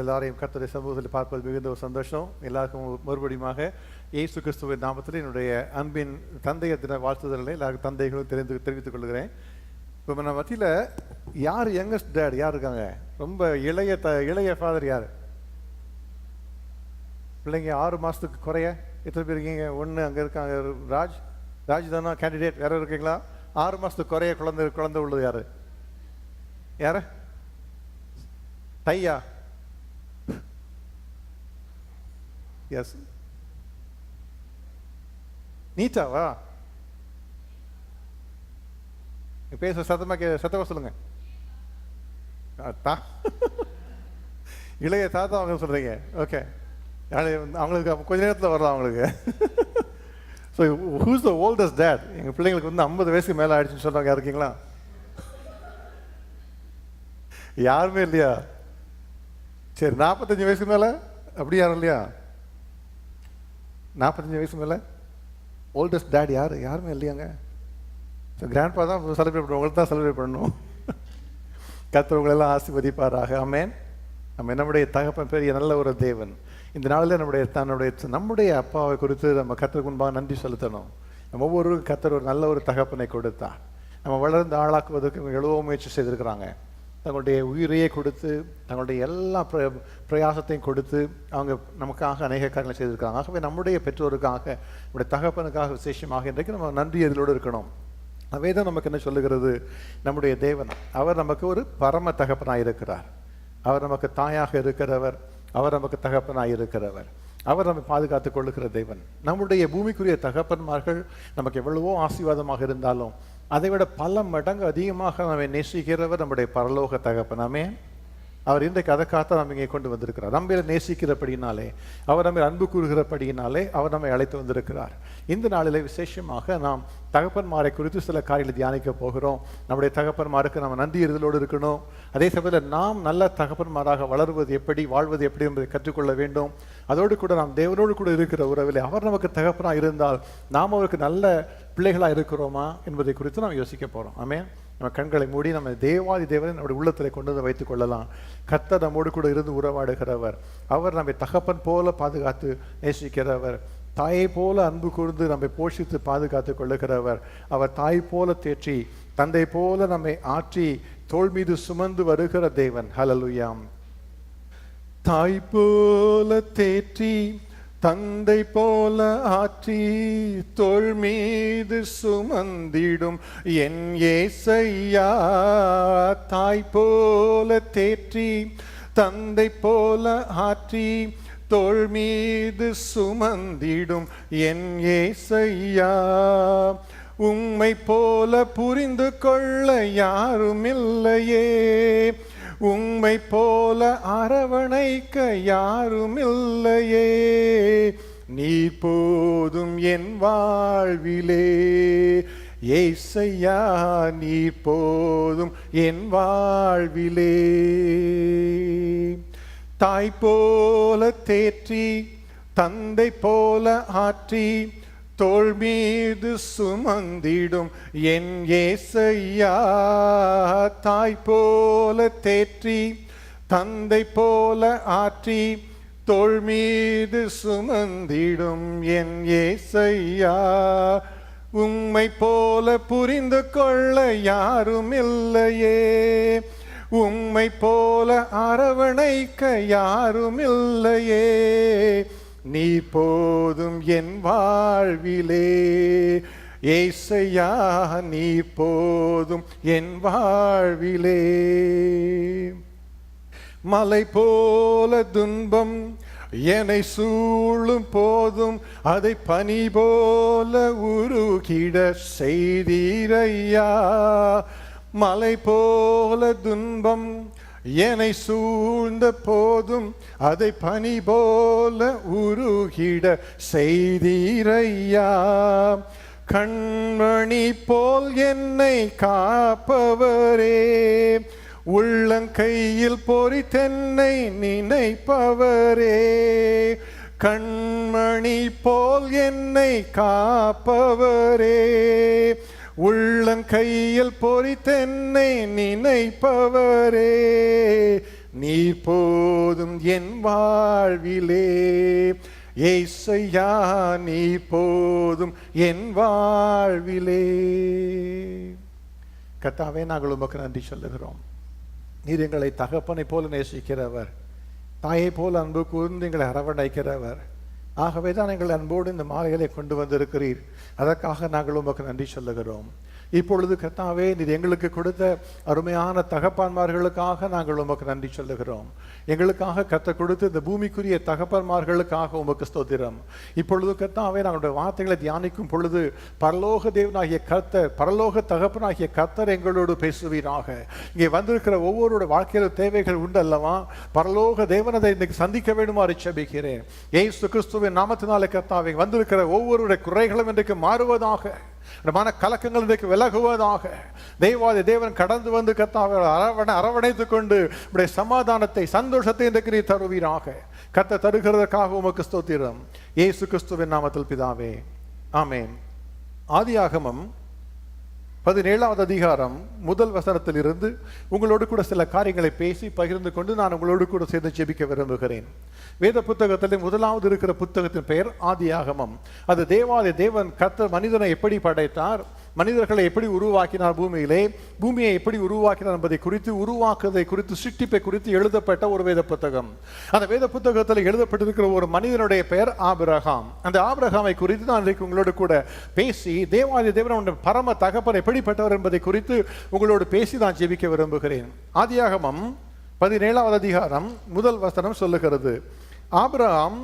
எல்லாரையும் கர்த்தருடைய சமூகத்தில் பார்ப்பது மிகுந்த ஒரு சந்தோஷம். எல்லாருக்கும் மறுபடியுமாக இயேசு கிறிஸ்துவின் நாமத்தில் என்னுடைய அன்பின் தந்தைய தின வாழ்த்துதல்களை எல்லாருக்கும் தந்தைகளும் தெரிவித்துக் கொள்கிறேன். இப்போ நம்ம மத்தியில் யார் யங்கஸ்ட் டேட் யார் இருக்காங்க? ரொம்ப இளைய ஃபாதர் யார்? பிள்ளைங்க 6 மாதத்துக்கு குறைய எத்தனை பேர் இருக்கீங்க? ஒன்று அங்கே இருக்காங்க, ராஜ் தானா கேண்டிடேட்? வேற இருக்கீங்களா? 6 மாதத்துக்கு குறைய குழந்தை உள்ளது யாரு? யார? தையா? எஸ். நீட்டாவா? பேச சத்தமா சொல்லுங்க. இளைய தாத்தா அவங்க சொல்றீங்க. ஓகே, அவங்களுக்கு கொஞ்ச நேரத்தில் வரலாம் அவங்களுக்கு. So who's the oldest date? எங்கள் பிள்ளைங்களுக்கு 50 வயசுக்கு மேலே ஆயிடுச்சுன்னு சொல்றாங்க. இருக்கீங்களா? யாருமே இல்லையா? சரி, 45 வயசுக்கு மேலே அப்படி யாரும் இல்லையா? 45 வயசு மேலே ஓல்டஸ்ட் டேட் யார்? யாருமே இல்லையாங்க. ஸோ கிராண்ட்பா தான் செலிப்ரேட் பண்ணுவோம், உங்களுக்கு தான் செலிப்ரேட் பண்ணணும். கர்த்தர் உங்களெல்லாம் ஆசீர்வதிப்பாராக. ஆமென். நம்முடைய தகப்பன் பெரிய நல்ல ஒரு தேவன். இந்த நாளில் நம்முடைய அப்பாவை குறித்து நம்ம கர்த்தருக்கு முன்பாக நன்றி செலுத்தணும். நம்ம ஒவ்வொருவருக்கும் கர்த்தர் ஒரு நல்ல ஒரு தகப்பனை கொடுத்தார். நம்ம வளர்ந்து ஆளாக்குவதற்கு எவ்வளவோ முயற்சி செய்திருக்கிறாங்க. தங்களுடைய உயிரையே கொடுத்து, தங்களுடைய எல்லா பிரயாசத்தையும் கொடுத்து அவங்க நமக்காக அநேக காரியங்களை செய்திருக்கிறாங்க. ஆகவே நம்முடைய பெற்றோருக்காக, நம்முடைய தகப்பனுக்காக விசேஷமாக இன்றைக்கு நம்ம நன்றி எதிலோடு இருக்கணும். வேதம் நமக்கு என்ன சொல்லுகிறது? நம்முடைய தேவன் அவர் நமக்கு ஒரு பரம தகப்பனாக இருக்கிறார். அவர் நமக்கு தாயாக இருக்கிறவர், அவர் நமக்கு தகப்பனாக இருக்கிறவர், அவர் நம்மை பாதுகாத்துக் கொள்ளுகிற தேவன். நம்முடைய பூமிக்குரிய தகப்பன்மார்கள் நமக்கு எவ்வளவோ ஆசீர்வாதமாக இருந்தாலும் அதை விட பல மடங்கு அதிகமாக நம்மை நேசிக்கிறவர் நம்முடைய பரலோக தகப்பன். ஆமென். அவர் இன்றைக்கு அதற்காக நம்ம இங்கே கொண்டு வந்திருக்கிறார். நம்மளை நேசிக்கிறபடினாலே, அவர் நம்மை அன்பு கூறுகிறபடினாலே அவர் நம்மை அழைத்து வந்திருக்கிறார். இந்த நாளிலே விசேஷமாக நாம் தகப்பன்மாரை குறித்து சில காரியங்களை தியானிக்க போகிறோம். நம்முடைய தகப்பன்மாருக்கு நம்ம நன்றி எறிதலோடு இருக்கணும். அதே சமயத்தில் நாம் நல்ல தகப்பன்மாராக வளருவது எப்படி, வாழ்வது எப்படி என்பதை கற்றுக்கொள்ள வேண்டும். அதோடு கூட நாம் தேவனோடு கூட இருக்கிற உறவில் அவர் நமக்கு தகப்பனாக இருந்தால் நாம் அவருக்கு நல்ல பிள்ளைகளாக இருக்கிறோமா என்பதை குறித்து நாம் யோசிக்க போகிறோம். ஆமென். நம்ம கண்களை மூடி நம்ம தேவாதி தேவனை நம்முடைய உள்ளத்தில் கொண்டு வந்து வைத்துக் கொள்ளலாம். கர்த்தர் நம்மோடு கூட இருந்து உறவாடுகிறவர். அவர் நம்மை தகப்பன் போல பாதுகாத்து நேசிக்கிறவர். தாயை போல அன்பு கூர்ந்து நம்மை போஷித்து பாதுகாத்து கொள்ளுகிறவர். அவர் தாய் போல தேற்றி, தந்தை போல நம்மை ஆற்றி, தோள் மீது சுமந்து வருகிற தேவன். ஹல்லேலூயா. தாய் போல தேற்றி, தந்தை போல ஆற்றி, தோள் மீது சுமந்திடும் என் ஏசையா. தாய் போல தேற்றி, தந்தை போல ஆற்றி, தோள் மீது சுமந்திடும் என் ஏசையா. உம்மை போல புரிந்து கொள்ள யாரும் இல்லையே, உம்மை போல அரவணைக்க யாரும் இல்லையே. நீ போதும் என் வாழ்விலே ஏசையா, நீ போதும் என் வாழ்விலே. தாய் போல தேற்றி, தந்தை போல ஆற்றி, தோள் மீது சுமந்திடும் என் ஏசையா. தாய் போல தேற்றி, தந்தை போல ஆற்றி, தோள் மீது சுமந்திடும் என் ஏசையா. உம்மை போல புரிந்து கொள்ள யாரும் இல்லையே, உம்மை போல அரவணைக்க யாரும் இல்லையே. நீ போதும் என் வாழ்விலே ஏசையா, நீ போதும் என் வாழ்விலே. மலை போல துன்பம் என்னை சூழும் போதும் அதை பனி போல உருகிட செய்தீரையா. மலை போல துன்பம் என்னை சூழ்ந்த போதும் அதை பனி போல உருகிட செய்தீரையா. கண்மணி போல் என்னை காப்பவரே, உள்ளங்கையில் பொறித்தென்னை நினைப்பவரே. கண்மணி போல் என்னை காப்பவரே, உள்ளங்கையில் பொறித்தென்னை நினைப்பவரே. நீர் போதும் என் வாழ்விலே. ஏசையா நீர் போதும் என் வாழ்விலே. கர்த்தாவே, நாங்கள் உமக்கு நன்றி சொல்லுகிறோம். நீர் எங்களை தகப்பனை போல நேசிக்கிறவர், தாயை போல அன்பு கூர்ந்து எங்களை அரவணைக்கிறவர். ஆகவே தான் எங்கள் அன்போடு இந்த மாலைகளை கொண்டு வந்திருக்கிறீர். அதற்காக நாங்கள் உமக்கு நன்றி சொல்லுகிறோம். இப்பொழுது கர்த்தாவே, நீர் எங்களுக்கு கொடுத்த அருமையான தகப்பன்மார்களுக்காக நாங்கள் உமக்கு நன்றி சொல்லுகிறோம். எங்களுக்காக கர்த்தர் கொடுத்து இந்த பூமிக்குரிய தகப்பன்மார்களுக்காக உமக்கு ஸ்தோத்திரம். இப்பொழுது கர்த்தாவே, நாங்களுடைய வார்த்தைகளை தியானிக்கும் பொழுது பரலோக தேவனாகிய கர்த்தர், பரலோக தகப்பனாகிய கர்த்தர் எங்களோடு பேசுவீராக. இங்கே வந்திருக்கிற ஒவ்வொருடைய வாழ்க்கையில தேவைகள் உண்டு அல்லவா? பரலோக தேவனதை இன்னைக்கு சந்திக்க வேண்டுமாறு ஜெபிக்கிறேன். இயேசு கிறிஸ்துவின் நாமத்தினாலே கர்த்தாவே, வந்திருக்கிற ஒவ்வொருடைய குறைகளும் இன்றைக்கு மாறுவதாக, மன கலக்கங்கள் இன்றைக்கு விலகுவதாக. தெய்வாதி தேவன் கடந்து வந்து கர்த்தாவை அரவணைத்துக் கொண்டு உடைய சமாதானத்தை, சந்தோஷத்தை இன்றைக்கு நீ தருவீராக. கர்த்தர் தருகிறதற்காக உமக்கு ஸ்தோத்திரம். இயேசு கிறிஸ்துவின் நாமத்தில் பிதாவே, ஆமென். ஆதியாகமம் 17வது அதிகாரம் முதல் வசனத்தில் இருந்து உங்களோடு கூட சில காரியங்களை பேசி பகிர்ந்து கொண்டு நான் உங்களோடு கூட சேர்ந்து ஜெபிக்க விரும்புகிறேன். வேத புத்தகத்தில் முதலாவது இருக்கிற புத்தகத்தின் பெயர் ஆதியாகமம். அது தேவாதி தேவன் கர்த்தர் மனிதனை எப்படி படைத்தார், மனிதர்களை எப்படி உருவாக்கினார், பூமியை எப்படி உருவாக்கினார் என்பதை குறித்து, உருவாக்குவதை குறித்து, சிருஷ்டிப்பை குறித்து எழுதப்பட்ட ஒரு வேத புத்தகம். அந்த வேத புத்தகத்தில் எழுதப்பட்டிருக்கிற ஒரு மனிதனுடைய பெயர் ஆபிரகாம். அந்த ஆபிரகாமை குறித்து நான் இன்றைக்கு உங்களோடு கூட பேசி தேவாதி தேவன் பரம தகப்பன் எப்படிப்பட்டவர் என்பதை குறித்து உங்களோடு பேசி நான் ஜெபிக்க விரும்புகிறேன். ஆதியாகமம் 17வது அதிகாரம் முதல் வசனம் சொல்லுகிறது, ஆபிரகாம்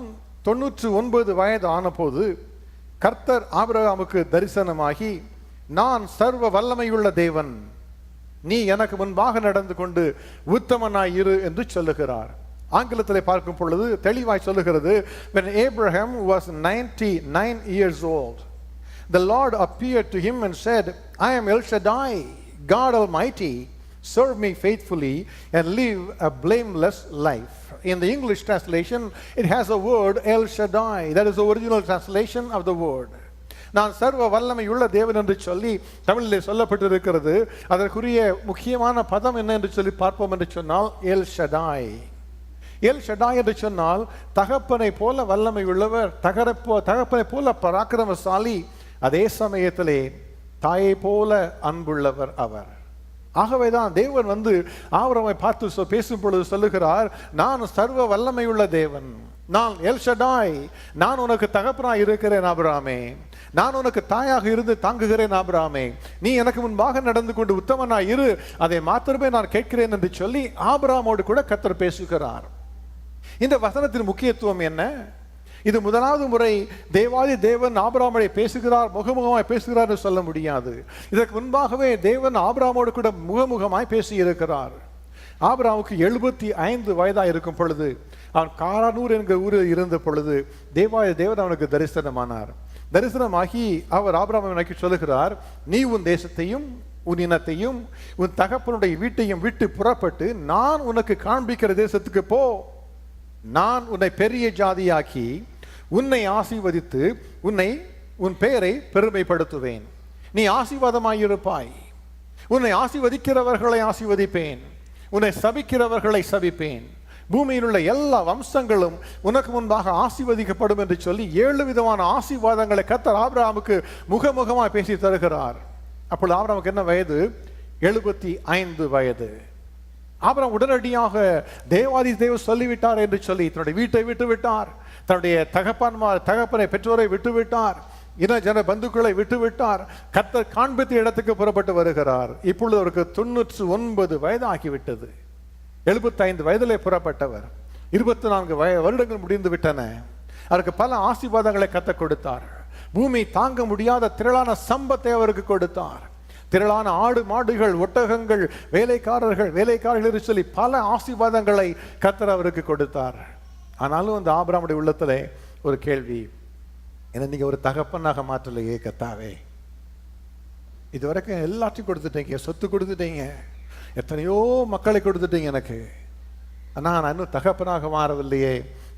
99 வயது ஆனபோது கர்த்தர் ஆபிரகாமுக்கு தரிசனமாகி, நான் சர்வ வல்லமையுள்ள தேவன், நீ எனக்கு முன்பாக நடந்து கொண்டு உத்தமனாய் இரு என்று சொல்லுகிறார். ஆங்கிலத்தில் பார்க்கும் பொழுது தெளிவாய் சொல்லுகிறது, when Abraham was 99 years old, the Lord appeared to him and said, I am El Shaddai, God Almighty, serve me faithfully and live a blameless life. In the English translation, it has a word El Shaddai. That is the original translation of the word. நான் சர்வ வல்லமையுள்ள தேவன் என்று சொல்லி தமிழிலே சொல்லப்பட்டிருக்கிறது. அதற்குரிய முக்கியமான பதம் என்ன என்று சொல்லி பார்ப்போம் என்று சொன்னால் எல் ஷடாய். எல் ஷடாய் என்று சொன்னால் தகப்பனை போல வல்லமை உள்ளவர், தகப்பனை போல பராக்கிரமசாலி, அதே சமயத்திலே தாயை போல அன்புள்ளவர் அவர். ஆகவேதான் தேவன் வந்து ஆபிரகாமை பார்த்து பேசும் பொழுது சொல்லுகிறார், நான் சர்வ வல்லமையுள்ள தேவன், நான் எல் ஷடாய், நான் உனக்கு தகப்பனாய் இருக்கிறேன் ஆபிரகாமே, நான் உனக்கு தாயாக இருந்து தாங்குகிறேன் ஆபிரகாமே, நீ எனக்கு முன்பாக நடந்து கொண்டு உத்தமனாய் இரு, அதை மாத்திரமே நான் கேட்கிறேன் என்று சொல்லி ஆபிரகாமோடு கூட கர்த்தர் பேசுகிறார். இந்த வசனத்தின் முக்கியத்துவம் என்ன? இது முதலாவது முறை தேவாதி தேவன் ஆபிரகாமோடு பேசுகிறார், முகமுகமாய் பேசுகிறார் என்று சொல்ல முடியாது. இதற்கு முன்பாகவே தேவன் ஆபிரகாமோடு கூட முகமுகமாய் பேசி இருக்கிறார். ஆபிரகாமுக்கு 75 வயதாக இருக்கும் பொழுது, அவன் காரானூர் என்கிற ஊரில் இருந்த பொழுது தேவாதி தேவன் அவனுக்கு தரிசனமானார். தரிசனமாகி அவர் ஆபிரகாமை நோக்கி சொல்லுகிறார், நீ உன் தேசத்தையும் உன் இனத்தையும் உன் தகப்பனுடைய வீட்டையும் விட்டு புறப்பட்டு நான் உனக்கு காண்பிக்கிற தேசத்துக்கு போ. நான் உன்னை பெரிய ஜாதியாக்கி உன்னை ஆசீர்வதித்து உன் பெயரை பெருமைப்படுத்துவேன். நீ ஆசீர்வாதமாயிருப்பாய். உன்னை ஆசீர்வதிக்கிறவர்களை ஆசீர்வதிப்பேன், உன்னை சபிக்கிறவர்களை சபிப்பேன். பூமியில் உள்ள எல்லா வம்சங்களும் உனக்கு முன்பாக ஆசீர்வதிக்கப்படும் என்று சொல்லி 7 விதமான ஆசீர்வாதங்களை கர்த்தர் ஆபிரகாமுக்கு முகமுகமாய் பேசி தருகிறார். அப்பொழுது ஆபிரகாமுக்கு என்ன வயது? 75 வயது. ஆபிரகாம் உடனடியாக தேவாதி தேவன் சொல்லிவிட்டார் என்று சொல்லி தன்னுடைய வீட்டை விட்டு விட்டார், தன்னுடைய தகப்பனை பெற்றோரை விட்டு விட்டார், இன ஜன பந்துக்களை விட்டு விட்டார். கர்த்தர் காண்பித்த இடத்துக்கு புறப்பட்டு வருகிறார். இப்பொழுது அவருக்கு 99 வயது ஆகிவிட்டது. 75 வயதிலே புறப்பட்டவர். 24 வருடங்கள் முடிந்து விட்டன. அவருக்கு பல ஆசீர்வாதங்களை கர்த்தர் கொடுத்தார். பூமி தாங்க முடியாத திரளான சம்பத்தை அவருக்கு கொடுத்தார். திரளான ஆடு மாடுகள், ஒட்டகங்கள், வேலைக்காரர்கள் என்று சொல்லி பல ஆசீர்வாதங்களை கர்த்தர் அவருக்கு கொடுத்தார். ஆனாலும் அந்த ஆபிரகாமுடைய உள்ளத்திலே ஒரு கேள்வி, என்ன நீங்க ஒரு தகப்பனாக மாற்றலையே கர்த்தாவே? இதுவரைக்கும் எல்லாத்தையும் கொடுத்துட்டீங்க, சொத்து கொடுத்துட்டீங்க, எத்தனையோ மக்களை கொடுத்துட்டீங்க எனக்கு, ஆனால் நான் இன்னும் தகப்பனாக மாறவில்லையே,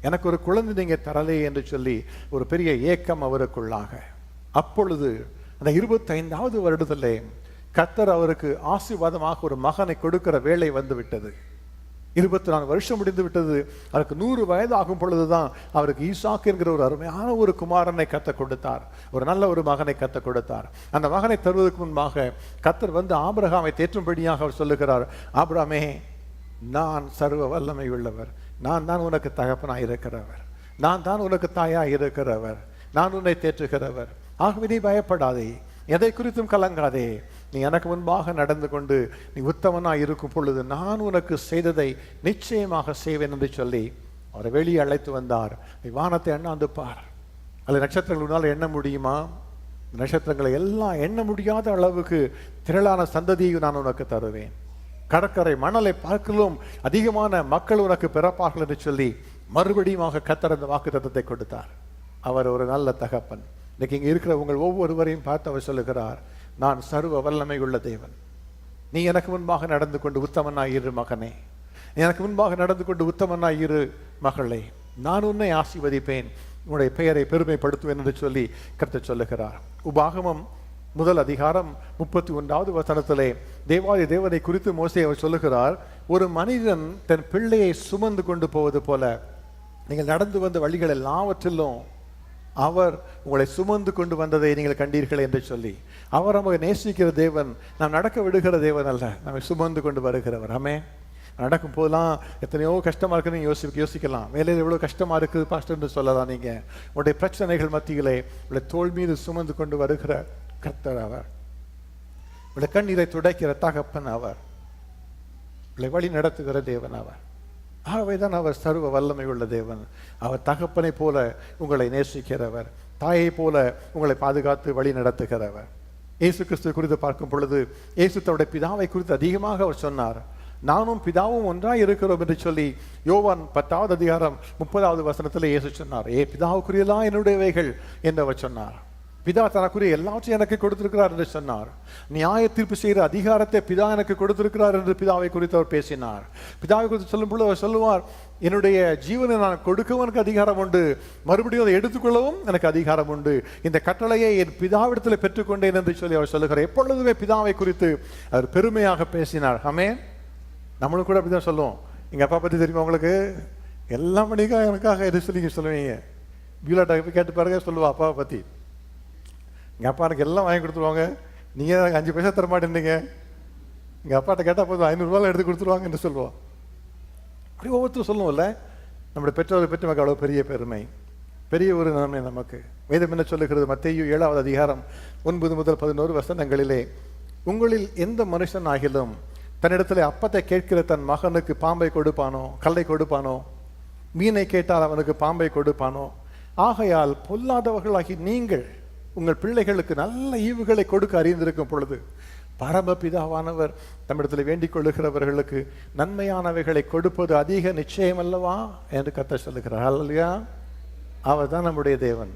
எனக்கு ஒரு குழந்தை நீங்க தரலையே என்று சொல்லி ஒரு பெரிய ஏக்கம் அவருக்குள்ளாக. அப்பொழுது அந்த 25வது வருடத்திலே கர்த்தர் அவருக்கு ஆசீர்வாதமாக ஒரு மகனை கொடுக்கிற வேளை வந்து விட்டது. 24 வருஷம் முடிந்து விட்டது. அவருக்கு 100 வயது ஆகும் பொழுதுதான் அவருக்கு ஈசாக்கு என்கிற ஒரு அருமையான ஒரு குமாரனை கர்த்தர் கொடுத்தார். ஒரு நல்ல ஒரு மகனை கர்த்தர் கொடுத்தார். அந்த மகனை தருவதற்கு முன்பாக கர்த்தர் வந்து ஆபிரகாமை தேற்றும்படியாக அவர் சொல்லுகிறார், ஆபிரகாமே, நான் சர்வ வல்லமை உள்ளவர், நான் தான் உனக்கு தகப்பனாய் இருக்கிறவர், நான் தான் உனக்கு தாயாய் இருக்கிறவர், நான் உன்னை தேற்றுகிறவர், ஆகவே நீ பயப்படாதே, எதை குறித்தும் கலங்காதே, நீ எனக்கு முன்பாக நடந்து கொண்டு நீ உத்தமனாய் இருக்கும் பொழுது நான் உனக்கு செய்ததை நிச்சயமாக செய்வேன் என்று சொல்லி அவரை வெளியே அழைத்து வந்தார். நீ வானத்தை எண்ணாந்து பார், அல்ல நட்சத்திரங்களால் எண்ண முடியுமா? நட்சத்திரங்களை எல்லாம் எண்ண முடியாத அளவுக்கு திரளான சந்ததியை நான் உனக்கு தருவேன், கடற்கரை மணலை பார்க்கலும் அதிகமான மக்கள் உனக்கு பிறப்பார்கள் என்று சொல்லி மறுபடியும் கர்த்தர் அந்த வாக்குத்தத்தத்தை கொடுத்தார். அவர் ஒரு நல்ல தகப்பன். இன்னைக்கு இங்கே இருக்கிற உங்கள் ஒவ்வொருவரையும் பார்த்து அவர் சொல்லுகிறார், நான் சர்வ வல்லமை உள்ள தேவன், நீ எனக்கு முன்பாக நடந்து கொண்டு உத்தமனாய் இரு மகனே, நீ எனக்கு முன்பாக நடந்து கொண்டு உத்தமனாய் இரு மகளே, நான் உன்னை ஆசீர்வதிப்பேன், உன்னுடைய பெயரை பெருமைப்படுத்துவேன் என்று சொல்லி கர்த்தர் சொல்லுகிறார். உபாகமம் 1 அதிகாரம் 31வது வசனத்திலே தேவாதி தேவனை குறித்து மோசே அவர் சொல்லுகிறார், ஒரு மனிதன் தன் பிள்ளையை சுமந்து கொண்டு போவது போல நீங்கள் நடந்து வந்த வழிகள் எல்லாவற்றிலும் அவர் உங்களை சுமந்து கொண்டு வந்ததை நீங்கள் கண்டீர்கள் என்று சொல்லி, அவர் நமக்கு நேசிக்கிற தேவன், நாம் நடக்க விடுகிற தேவன் அல்ல, நம்மை சுமந்து கொண்டு வருகிறவர். ஆமே, நடக்கும் போதெல்லாம் எத்தனையோ கஷ்டமா இருக்குன்னு யோசிக்கலாம், வேலையில் எவ்வளோ கஷ்டமா இருக்குது பாஸ்டர்னு சொல்லலாம். நீங்க உங்களுடைய பிரச்சனைகள் மத்தியிலே உங்களுடைய தோள் மீது சுமந்து கொண்டு வருகிற கர்த்தர் அவர், உங்களுடைய கண்ணீரை துடைக்கிற தகப்பன் அவர், உங்களை வழி நடத்துகிற தேவன் அவர். ஆகவேதான் அவர் சர்வ வல்லமை உள்ள தேவன். அவர் தகப்பனை போல உங்களை நேசிக்கிறவர், தாயை போல உங்களை பாதுகாத்து வழி நடத்துகிறவர். இயேசு கிறிஸ்துவை குறித்து பார்க்கும் பொழுது இயேசு தன்னுடைய பிதாவை குறித்து அதிகமாக அவர் சொன்னார். நானும் பிதாவும் ஒன்றாய் இருக்கிறோம் என்று சொல்லி யோவான் 10வது அதிகாரம் 30வது வசனத்தில் இயேசு சொன்னார், பிதாவுக்குரியெல்லாம் என்னுடையவைகள் என்று அவர் சொன்னார். பிதா தனக்குரிய எல்லாவற்றையும் எனக்கு கொடுத்திருக்கிறார் என்று சொன்னார். நியாய தீர்ப்பு செய்கிற அதிகாரத்தை பிதா எனக்கு கொடுத்திருக்கிறார் என்று பிதாவை குறித்து அவர் பேசினார். பிதாவை குறித்து சொல்லும் பொழுது அவர் சொல்லுவார், என்னுடைய ஜீவனை நான் கொடுக்கவும் எனக்கு அதிகாரம் உண்டு, மறுபடியும் அதை எடுத்துக்கொள்ளவும் எனக்கு அதிகாரம் உண்டு, இந்த கட்டளையை என் பிதாவிடத்தில் பெற்றுக்கொண்டேன் என்று சொல்லி அவர் சொல்லுகிறார். எப்பொழுதுமே பிதாவை குறித்து அவர் பெருமையாக பேசினார். ஆமென். நம்மளும் கூட அப்படிதான் சொல்லுவோம், எங்கள் அப்பா பற்றி தெரியுமா உங்களுக்கு, எல்லாம் பண்ணிக்கா எனக்காக எது சொல்லி சொல்லுவீங்க, பியூலாட்டை கேட்டு பாருங்க சொல்லுவா அப்பாவை பற்றி. எங்கள் அப்பா எனக்கு எல்லாம் வாங்கி கொடுத்துருவாங்க, நீங்கள் எனக்கு 5 பைசா தர மாட்டேன்னீங்க, எங்கள் அப்பாட்ட கேட்டால் போதும் 500 ரூபாய் எடுத்து கொடுத்துருவாங்க என்று சொல்லுவோம். அப்படி ஒவ்வொருத்தரும் சொல்லுவோம்ல, நம்முடைய பெற்றோரை பற்றி நமக்கு அவ்வளோ பெரிய பெருமை, பெரிய ஒரு நன்மை நமக்கு. வேதம் என்ன சொல்லுகிறது? மத்தேயு 7வது அதிகாரம் 9 முதல் 11 வசனங்களிலே, உங்களில் எந்த மனுஷன் ஆகிலும் தன்னிடத்தில் அப்பத்தை கேட்கிற தன் மகனுக்கு பாம்பை கொடுப்பானோ, கல்லை கொடுப்பானோ? மீனை கேட்டால் அவனுக்கு பாம்பை கொடுப்பானோ? ஆகையால் பொல்லாதவர்களாகி நீங்கள் உங்கள் பிள்ளைகளுக்கு நல்ல ஈவுகளை கொடுக்க அறிந்திருக்கும் பொழுது பரமபிதாவானவர் நம்மிடத்தில் வேண்டிக் கொள்ளுகிறவர்களுக்கு நன்மையானவைகளை கொடுப்பது அதிக நிச்சயம் அல்லவா என்று கர்த்தர் சொல்லுகிறார். அல்லையா? அவர் தான் நம்முடைய தேவன்.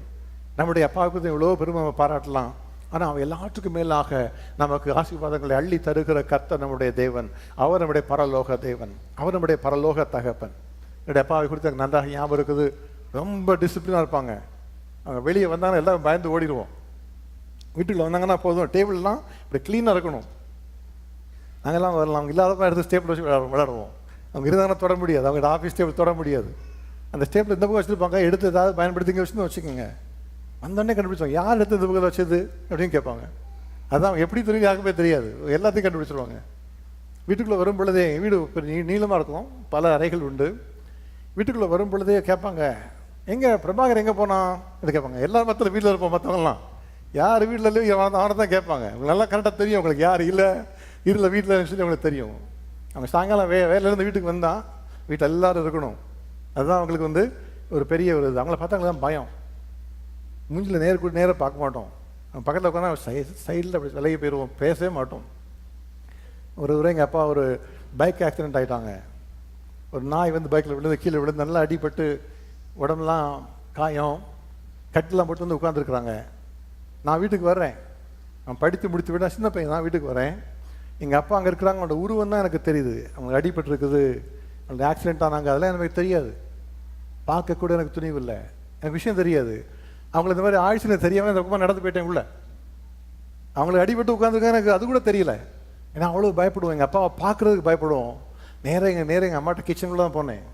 நம்முடைய அப்பாவுக்கு எவ்வளோ பெருமை பாராட்டலாம், ஆனால் அவன் எல்லாத்துக்கும் மேலாக நமக்கு ஆசீர்வாதங்களை அள்ளி தருகிற கர்த்தர் நம்முடைய தேவன். அவர் நம்முடைய பரலோக தேவன், அவர் நம்முடைய பரலோக தகப்பன். என்னுடைய அப்பாவை குறித்து எனக்கு நன்றாக ஞாபகம் இருக்குது. ரொம்ப டிசிப்ளினாக இருப்பாங்க. அவங்க வெளியே வந்தாங்கன்னா எல்லோரும் பயந்து ஓடிடுவோம். வீட்டுக்குள்ள வந்தாங்கன்னா போதும், டேபிள்லாம் இப்படி க்ளீனாக இருக்கணும். நாங்கள்லாம் வரலாம், அவங்க இல்லாதப்ப எடுத்து ஸ்டேபிள் வச்சு விளையாடுவோம். அவங்க இருந்தாங்கன்னா தொட முடியாது, அவங்க ஆஃபீஸ் டேபிள் தொட முடியாது. அந்த ஸ்டேபிள் இந்த பக்கம் வச்சுருப்பாங்க, எடுத்து ஏதாவது பயன்படுத்திங்க வச்சுன்னு வச்சுக்கோங்க. வந்தோடனே கண்டுபிடிச்சோம், யார் எடுத்து இந்த பக்கம் வச்சது அப்படின்னு கேட்பாங்க. அதான் எப்படி தெரியும், யாருக்குமே தெரியாது, எல்லாத்தையும் கண்டுபிடிச்சிருவாங்க. வீட்டுக்குள்ளே வரும் பொழுதே, வீடு நீளமாக இருக்கும், பல அறைகள் உண்டு. வீட்டுக்குள்ளே வரும் பொழுதே கேட்பாங்க, எங்கே பிரபாகர் எங்கே போனான் இது கேட்பாங்க. எல்லாரும் மற்ற வீட்டில் இருப்போம், மற்றவங்கலாம் யார் வீட்டில் இல்லையோ அவனை தான் கேட்பாங்க. உங்களுக்கு நல்லா கரெக்டாக தெரியும், உங்களுக்கு யார் இல்லை வீட்டில் சொல்லி உங்களுக்கு தெரியும். அவங்க சாயங்காலம் வேலையிலேருந்து வீட்டுக்கு வந்தால் வீட்டில் எல்லோரும் இருக்கணும். அதுதான் அவங்களுக்கு வந்து ஒரு பெரிய ஒரு இது. அவங்கள பார்த்தா அவங்களுக்கு தான் பயம். மூஞ்சில் நேராக பார்க்க மாட்டோம். அவங்க பக்கத்தில் உட்காந்து சைடில் அப்படி விலகி போயிடுவோம், பேசவே மாட்டோம். ஒரு எங்கள் அப்பா ஒரு பைக் ஆக்சிடென்ட் ஆகிட்டாங்க. ஒரு நாய் வந்து பைக்கில் விழுந்து கீழே விழுந்து நல்லா அடிபட்டு உடம்புலாம் காயம், கட்டெலாம் போட்டு வந்து உட்காந்துருக்குறாங்க. நான் வீட்டுக்கு வர்றேன், நான் படித்து முடித்து விட சின்ன பையன் தான், வீட்டுக்கு வரேன். எங்கள் அப்பா அங்கே இருக்கிறாங்க, அவங்களோட உருவம் தான் எனக்கு தெரியுது. அவங்களுக்கு அடிபட்டுருக்குது, அவங்களுக்கு ஆக்சிடென்ட் ஆனாங்க, அதெல்லாம் எனக்கு தெரியாது. பார்க்கக்கூட எனக்கு துணிவு இல்லை, எனக்கு விஷயம் தெரியாது. அவங்களுக்கு இந்த மாதிரி ஆயிடுச்சுன்னு தெரியாமல் இந்த பக்கமாக நடந்து போயிட்டேன் உள்ள. அவங்களுக்கு அடிபட்டு உட்காந்துருக்காங்க, எனக்கு அது கூட தெரியல. ஏன்னா அவ்வளோ பயப்படுவோம். எங்கள் அப்பாவை பார்க்குறதுக்கு பயப்படுவோம். நேரம் எங்கள் அம்மாட்ட கிச்சனுக்குள்ள தான் போனேன்.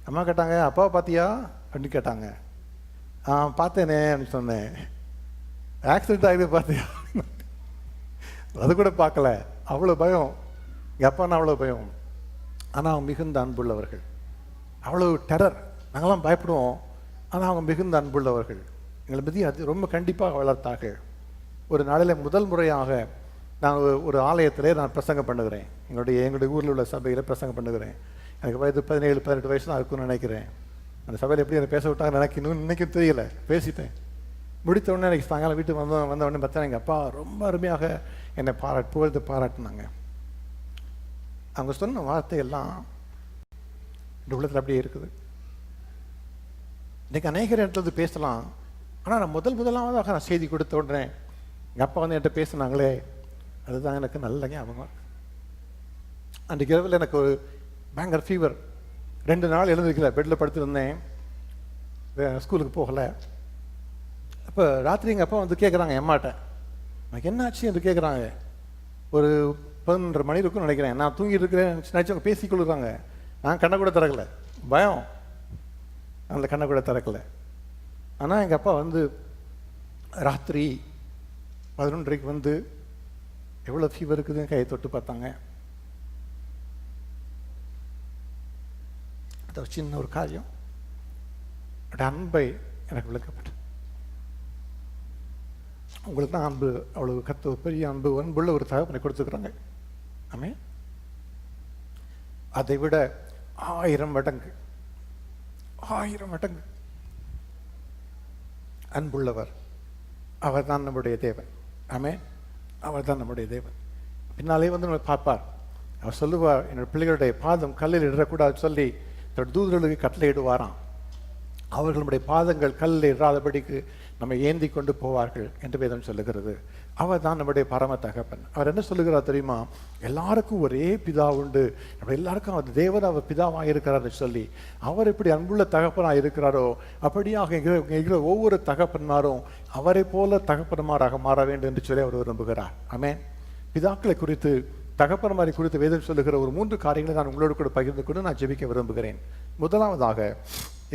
அம்மா கேட்டாங்க, அப்பாவை பார்த்தியா அப்படின்னு கேட்டாங்க. பார்த்தேனே அப்படின்னு சொன்னேன். ஆக்சிடென்ட் ஆகிது பார்த்தியா? அது கூட பார்க்கல. அவ்வளோ பயம். எங்கள் அப்பான்னா அவ்வளோ பயம். ஆனால் அவங்க மிகுந்த அன்புள்ளவர்கள். அவ்வளோ டெரர். நாங்களாம் பயப்படுவோம். ஆனால் அவங்க மிகுந்த அன்புள்ளவர்கள். எங்களை பற்றி அது ரொம்ப கண்டிப்பாக வளர்த்தாங்க. ஒரு நாளில் முதல் முறையாக நான் ஒரு ஆலயத்திலே நான் பிரசங்கம் பண்ணுகிறேன். எங்களுடைய ஊரில் உள்ள சபையில் பிரசங்கம் பண்ணுகிறேன். எனக்கு வயது 17-18 வயசு தான் இருக்குன்னு நினைக்கிறேன். அந்த சபையில் எப்படி என்னை பேச விட்டாங்க எனக்கு இன்னைக்கும் தெரியல. பேசிட்டேன். முடித்த உடனே எனக்கு சாயங்காலம் வீட்டுக்கு வந்த உடனே பார்த்தா எங்கள் அப்பா ரொம்ப அருமையாக என்னை புகழ்ந்து பாராட்டினாங்க. அவங்க சொன்ன வார்த்தையெல்லாம் இந்த உள்ளத்தில் அப்படியே இருக்குது. இன்றைக்கி அநேக இடத்துல பேசலாம். ஆனால் நான் முதலாவதாக நான் செய்தி கொடுத்த உடனே எங்கள் அப்பா வந்து என்கிட்ட பேசினாங்களே, அதுதான் எனக்கு நல்ல ஞாபகம். அன்றைக்கு இரவில் எனக்கு ஒரு பயங்கர ஃபீவர். 2 நாள் எழுந்திருக்கல. பெட்டில் படுத்துருந்தேன். ஸ்கூலுக்கு போகலை. அப்போ ராத்திரி எங்கள் அப்பா வந்து கேட்குறாங்க எம்மாட்ட, எனக்கு என்ன ஆச்சு என்று கேட்குறாங்க. ஒரு 11:30 மணி இருக்குன்னு நினைக்கிறேன். நான் தூங்கிட்டு இருக்கிறேன் நினச்சி அவங்க பேசி கொள்ளுறாங்க. நான் கண்ணை கூட திறக்கலை. பயம். அந்த கண்ணை கூட திறக்கலை. ஆனால் எங்கள் அப்பா வந்து ராத்திரி 11:30 வந்து எவ்வளோ ஃபீவர் இருக்குதுன்னு கையை தொட்டு பார்த்தாங்க. அது சின்ன ஒரு காரியம். அன்பை எனக்கு விளக்கப்பட்டு, உங்களுக்கு தான் அன்பு அவ்வளவு பெரிய அன்புள்ள ஒரு தகப்பனை கொடுத்துக்கிறாங்க. ஆமே, அதை விட 1000 மடங்கு அன்புள்ளவர். அவர் தான் நம்முடைய தேவன். ஆமே, அவர் தான் நம்முடைய தேவன். பின்னாலே வந்து நம்ம பார்ப்பார். அவர் சொல்லுவார், என்னோட பிள்ளைகளுடைய பாதம் கல்லில் இடக்கூடாது சொல்லி தூதர்களுக்கு கட்டளையிடுவாராம். அவர்கள் நம்முடைய பாதங்கள் கல்லில் இடாதபடிக்கு நம்ம ஏந்தி கொண்டு போவார்கள் என்று வேதம் சொல்லுகிறது. அவர் தான் நம்முடைய பரம தகப்பன். அவர் என்ன சொல்லுகிறார் தெரியுமா? எல்லாருக்கும் ஒரே பிதா உண்டு, நம்ம எல்லாருக்கும் அவர் தேவன், அவர் பிதாவாக இருக்கிறார் சொல்லி, அவர் எப்படி அன்புள்ள தகப்பனாக இருக்கிறாரோ அப்படியாக எங்கிற ஒவ்வொரு தகப்பன்மாரும் அவரை போல தகப்பன்மாராக மாற வேண்டும் என்று சொல்லி அவர் விரும்புகிறார். ஆமென். பிதாக்களை குறித்து, தகப்பன்மாரை குறித்து வேதம் சொல்லுகிற ஒரு 3 காரியங்களை நான் உங்களோடு கூட பகிர்ந்து கொண்டு நான் ஜெபிக்க விரும்புகிறேன். முதலாவதாக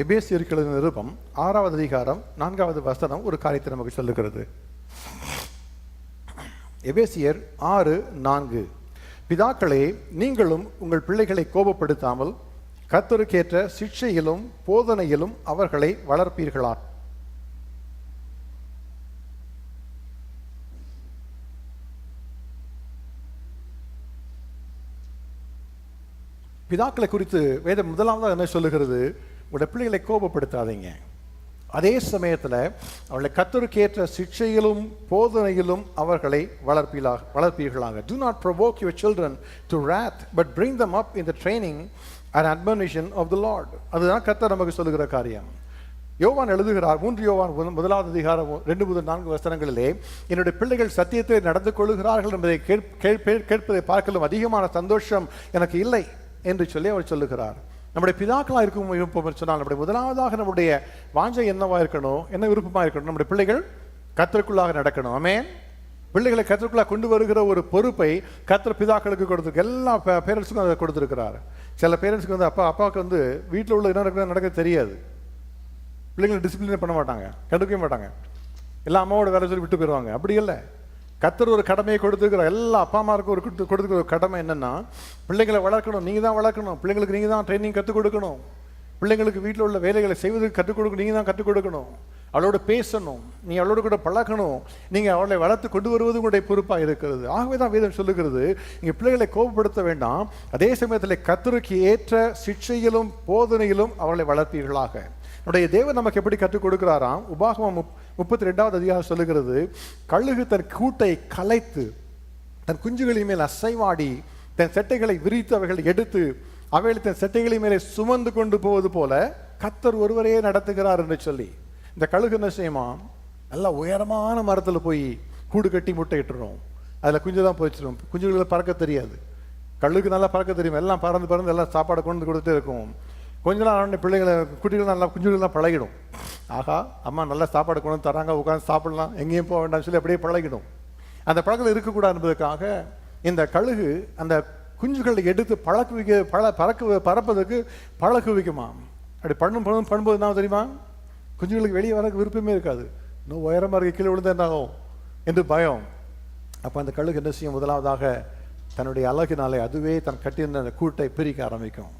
எபேசியருக்கு எழுதின நிருபம் 6வது அதிகாரம் 4வது வசனம் ஒரு காரியத்தை நமக்கு சொல்லுகிறது. எபேசியர் 6:4, பிதாக்களே, நீங்களும் உங்கள் பிள்ளைகளை கோபப்படுத்தாமல் கர்த்தருக்கேற்ற சிக்ஷையிலும் போதனையிலும் அவர்களை வளர்ப்பீர்களா. பிதாக்களை குறித்து வேதம் முதலாவதாக என்ன சொல்லுகிறது? உங்களுடைய பிள்ளைகளை கோபப்படுத்தாதீங்க. அதே சமயத்தில் அவர்களை கர்த்தருக்கேற்ற சிக்ஷையிலும் போதனையிலும் அவர்களை வளர்ப்பீர்களாக. Do not provoke your children to wrath, but bring them up in the training and admonition of the Lord. அதுதான் கர்த்தர் நமக்கு சொல்லுகிற காரியம். யோவான் எழுதுகிறார், 3 யோவான் 1வது அதிகாரம் 2-4 வசனங்களிலே, என்னுடைய பிள்ளைகள் சத்தியத்தை நடந்து கொள்ளுகிறார்கள் என்பதை கேட்பதை பார்க்கலும் அதிகமான சந்தோஷம் எனக்கு இல்லை என்று சொல்லி அவர் சொல்லுகிறார். நம்முடைய பிதாக்களாக இருப்போம் சொன்னால் நம்முடைய முதலாவதாக நம்முடைய வாஞ்சை என்னவா இருக்கணும், என்ன விருப்பமாக இருக்கணும்? நம்முடைய பிள்ளைகள் கர்த்தருக்குள்ளாக நடக்கணும். ஆமென். பிள்ளைகளை கர்த்தருக்குள்ளாக கொண்டு வருகிற ஒரு பொறுப்பை கர்த்தர் பிதாக்களுக்கு கொடுத்துருக்கு. எல்லா பேரண்ட்ஸுக்கும் அதை கொடுத்துருக்கிறார். சில பேரண்ட்ஸுக்கு வந்து அப்பாவுக்கு வந்து வீட்டில் உள்ள என்ன நடக்க தெரியாது. பிள்ளைங்களை டிசிப்ளினே பண்ண மாட்டாங்க, கண்டுக்கவே மாட்டாங்க. எல்லாம் அம்மாவோட வேலை சொல்லி விட்டு போயிடுவாங்க. அப்படி இல்லை. கர்த்தர் ஒரு கடமையை கொடுத்துருக்கிறார். எல்லா அப்பா அம்மாருக்கும் கொடுத்துருக்கிற ஒரு கடமை என்னன்னா, பிள்ளைகளை வளர்க்கணும். நீங்கள் தான் வளர்க்கணும். பிள்ளைங்களுக்கு நீங்கள் தான் ட்ரைனிங் கற்றுக் கொடுக்கணும். பிள்ளைங்களுக்கு வீட்டில் உள்ள வேலைகளை செய்வதற்கு கற்றுக் கொடுக்கணும். நீங்கள் தான் கற்றுக் கொடுக்கணும். அவளோட பேசணும், நீ அவளோட கூட பழக்கணும். நீங்கள் அவளை வளர்த்து கொண்டு வருவது உங்களுடைய பொறுப்பாக இருக்கிறது. ஆகவே தான் வேதம் சொல்லுகிறது, நீங்கள் பிள்ளைகளை கோபப்படுத்த வேண்டாம், அதே சமயத்தில் கர்த்தருக்கு ஏற்ற சிக்ஷையிலும் போதனையிலும் அவளை வளர்ப்பீர்களாக. நம்முடைய தேவன் நமக்கு எப்படி கற்றுக் கொடுக்கிறாராம்? உபாகமம் 32வது அதிகாரம் சொல்லுகிறது, கழுகு தன் கூட்டை கலைத்து தன் குஞ்சுகளின் மேல் அசைவாடி தன் செட்டைகளை விரித்து அவைகளை எடுத்து அவைகளை தன் செட்டைகளின் மேலே சுமந்து கொண்டு போவது போல கர்த்தர் ஒருவரையே நடத்துகிறார் என்று சொல்லி, இந்த கழுகு என்ன செய்யுமா? நல்லா உயரமான மரத்தில் போய் கூடு கட்டி முட்டை இட்டுரும். அதில் குஞ்சு தான் போயிச்சிடும். குஞ்சுகளுக்கு பறக்க தெரியாது. கழுகு நல்லா பறக்க தெரியும். எல்லாம் பறந்து எல்லாம் சாப்பாடு கொண்டு கொடுத்துட்டே இருக்கும். கொஞ்ச நாள் பிள்ளைகளை குட்டிகள் நல்லா குஞ்சுகள்லாம் பழகிடும். ஆகா, அம்மா நல்லா சாப்பாடு கொண்டு தராங்க, உட்காந்து சாப்பிடலாம், எங்கேயும் போக வேண்டாம்னு சொல்லி அப்படியே பழகிடும். அந்த பழக்கம் இருக்கக்கூடாது என்பதற்காக இந்த கழுகு அந்த குஞ்சுகளை எடுத்து பறப்பதற்கு பழக்குவிக்குமா. அப்படி பண்ணும்போது என்ன தெரியுமா, குஞ்சுகளுக்கு வெளியே வரக்கு விருப்பமே இருக்காது. இன்னும் உயரமாக இருக்க கீழே விழுந்தா என்னாகும் என்று பயம். அப்போ அந்த கழுகு என்ன செய்யும், முதலாவதாக தன்னுடைய அழகினாலே அதுவே தன் கட்டியிருந்த அந்த கூட்டை பிரிக்க ஆரம்பிக்கும்.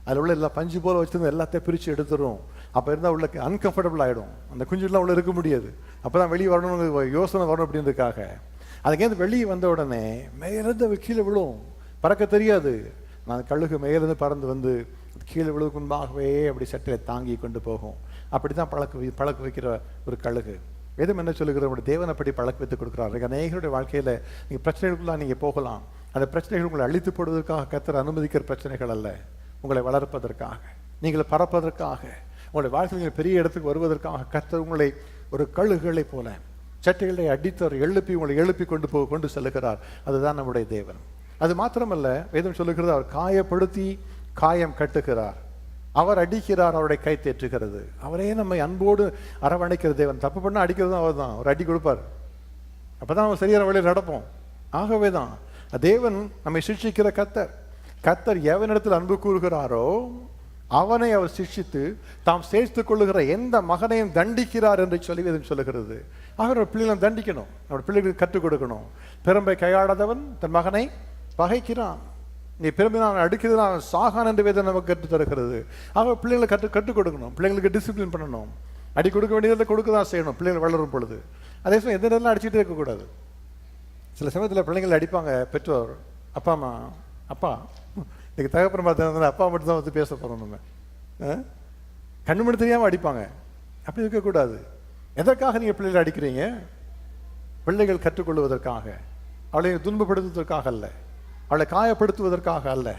அதில் உள்ள எல்லா பஞ்சு போல் வச்சுருந்து எல்லாத்தையும் பிரித்து எடுத்துரும். அப்போ இருந்தால் உள்ள அன்கம்ஃபர்டபுள் ஆகிடும். அந்த குஞ்சுலாம் உள்ள இருக்க முடியாது. அப்போ தான் வெளியே வரணும்னு யோசனை வரணும் அப்படின்றதுக்காக அதுக்கேந்து வெளியே வந்த உடனே மேலேருந்து கீழே விழும். பறக்க தெரியாது. நான் கழுகு மேலேருந்து பறந்து வந்து கீழே விழுவுக்கு முன்பாகவே அப்படி சட்டையை தாங்கி கொண்டு போகும். அப்படி தான் பழக்க வைக்கிற ஒரு கழுகு. வேதம் என்ன சொல்லுகிற ஒரு தேவனை படி பழக்க வைத்து கொடுக்குறாரு. அநேகருடைய வாழ்க்கையில் நீங்கள் பிரச்சனைகளுக்குலாம் நீங்கள் போகலாம். அந்த பிரச்சனைகள் உங்களை அழித்து போடுவதற்காக கர்த்தர் அனுமதிக்கிற பிரச்சனைகள் அல்ல, உங்களை வளர்ப்பதற்காக, நீங்கள் பறப்பதற்காக, உங்களுடைய வாழ்க்கையில் பெரிய இடத்துக்கு வருவதற்காக கர்த்தர் உங்களை ஒரு கழுகுகளை போல சட்டைகளை அடித்தவர் உங்களை எழுப்பி கொண்டு செல்லுகிறார். அதுதான் நம்முடைய தேவன். அது மாத்திரமல்ல, வேதம் சொல்லுகிறது அவர் காயப்படுத்தி காயம் கட்டுகிறார், அவர் அடிக்கிறார், அவருடைய கை தேற்றுகிறது. அவரே நம்மை அன்போடு அரவணைக்கிற தேவன். தப்பு பண்ணால் அடிக்கிறது தான் அவர் தான். அவர் அடி கொடுப்பார். அப்போ தான் நம்ம சரியான வழியில் நடப்போம். ஆகவே தான் தேவன் நம்மை சிக்ஷிக்கிற கர்த்தர் எவனிடத்தில் அன்பு கூறுகிறாரோ அவனை அவர் சிக்ஷித்து தாம் சேர்த்துக் கொள்ளுகிற எந்த மகனையும் தண்டிக்கிறார் என்று சொல்லி வேதம் சொல்லுகிறது. அவர் பிள்ளைகளை தண்டிக்கணும், அவருடைய பிள்ளைகளுக்கு கற்றுக் கொடுக்கணும். பெரும்பை கையாடாதவன் தன் மகனை பகைக்கிறான். நீ பெரும்பினால் அடுக்கிறது அவன் சாகான் என்று வேதம் நமக்கு கற்றுத் தருகிறது. ஆக பிள்ளைகளை கற்றுக் கொடுக்கணும், பிள்ளைங்களுக்கு டிசிப்ளின் பண்ணணும். அடி கொடுக்க வேண்டியதை கொடுக்க தான் செய்யணும் பிள்ளைகள் வளரும் பொழுது. அதே சமயம் எந்த நேரம் அடிச்சுட்டே இருக்கக்கூடாது. சில சமயத்தில் பிள்ளைங்களை அடிப்பாங்க பெற்றோர். அப்பா இன்னைக்கு தகப்பன் பார்த்தா அப்பா மட்டும் தான் வந்து பேச போகிறோம். நம்ம கண்ணு மணி தெரியாமல் அடிப்பாங்க. அப்படி இருக்கக்கூடாது. எதற்காக நீங்கள் பிள்ளைகளை அடிக்கிறீங்க? பிள்ளைகள் கற்றுக்கொள்வதற்காக, அவளை துன்பப்படுத்துவதற்காக அல்ல, அவளை காயப்படுத்துவதற்காக அல்ல,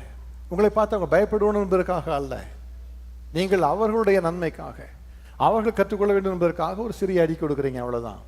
உங்களை பார்த்து அவங்க பயப்படுவோம் என்பதற்காக அல்ல. நீங்கள் அவர்களுடைய நன்மைக்காக, அவர்கள் கற்றுக்கொள்ள வேண்டும் என்பதற்காக ஒரு சிறிய அடி கொடுக்குறீங்க, அவ்வளோதான்.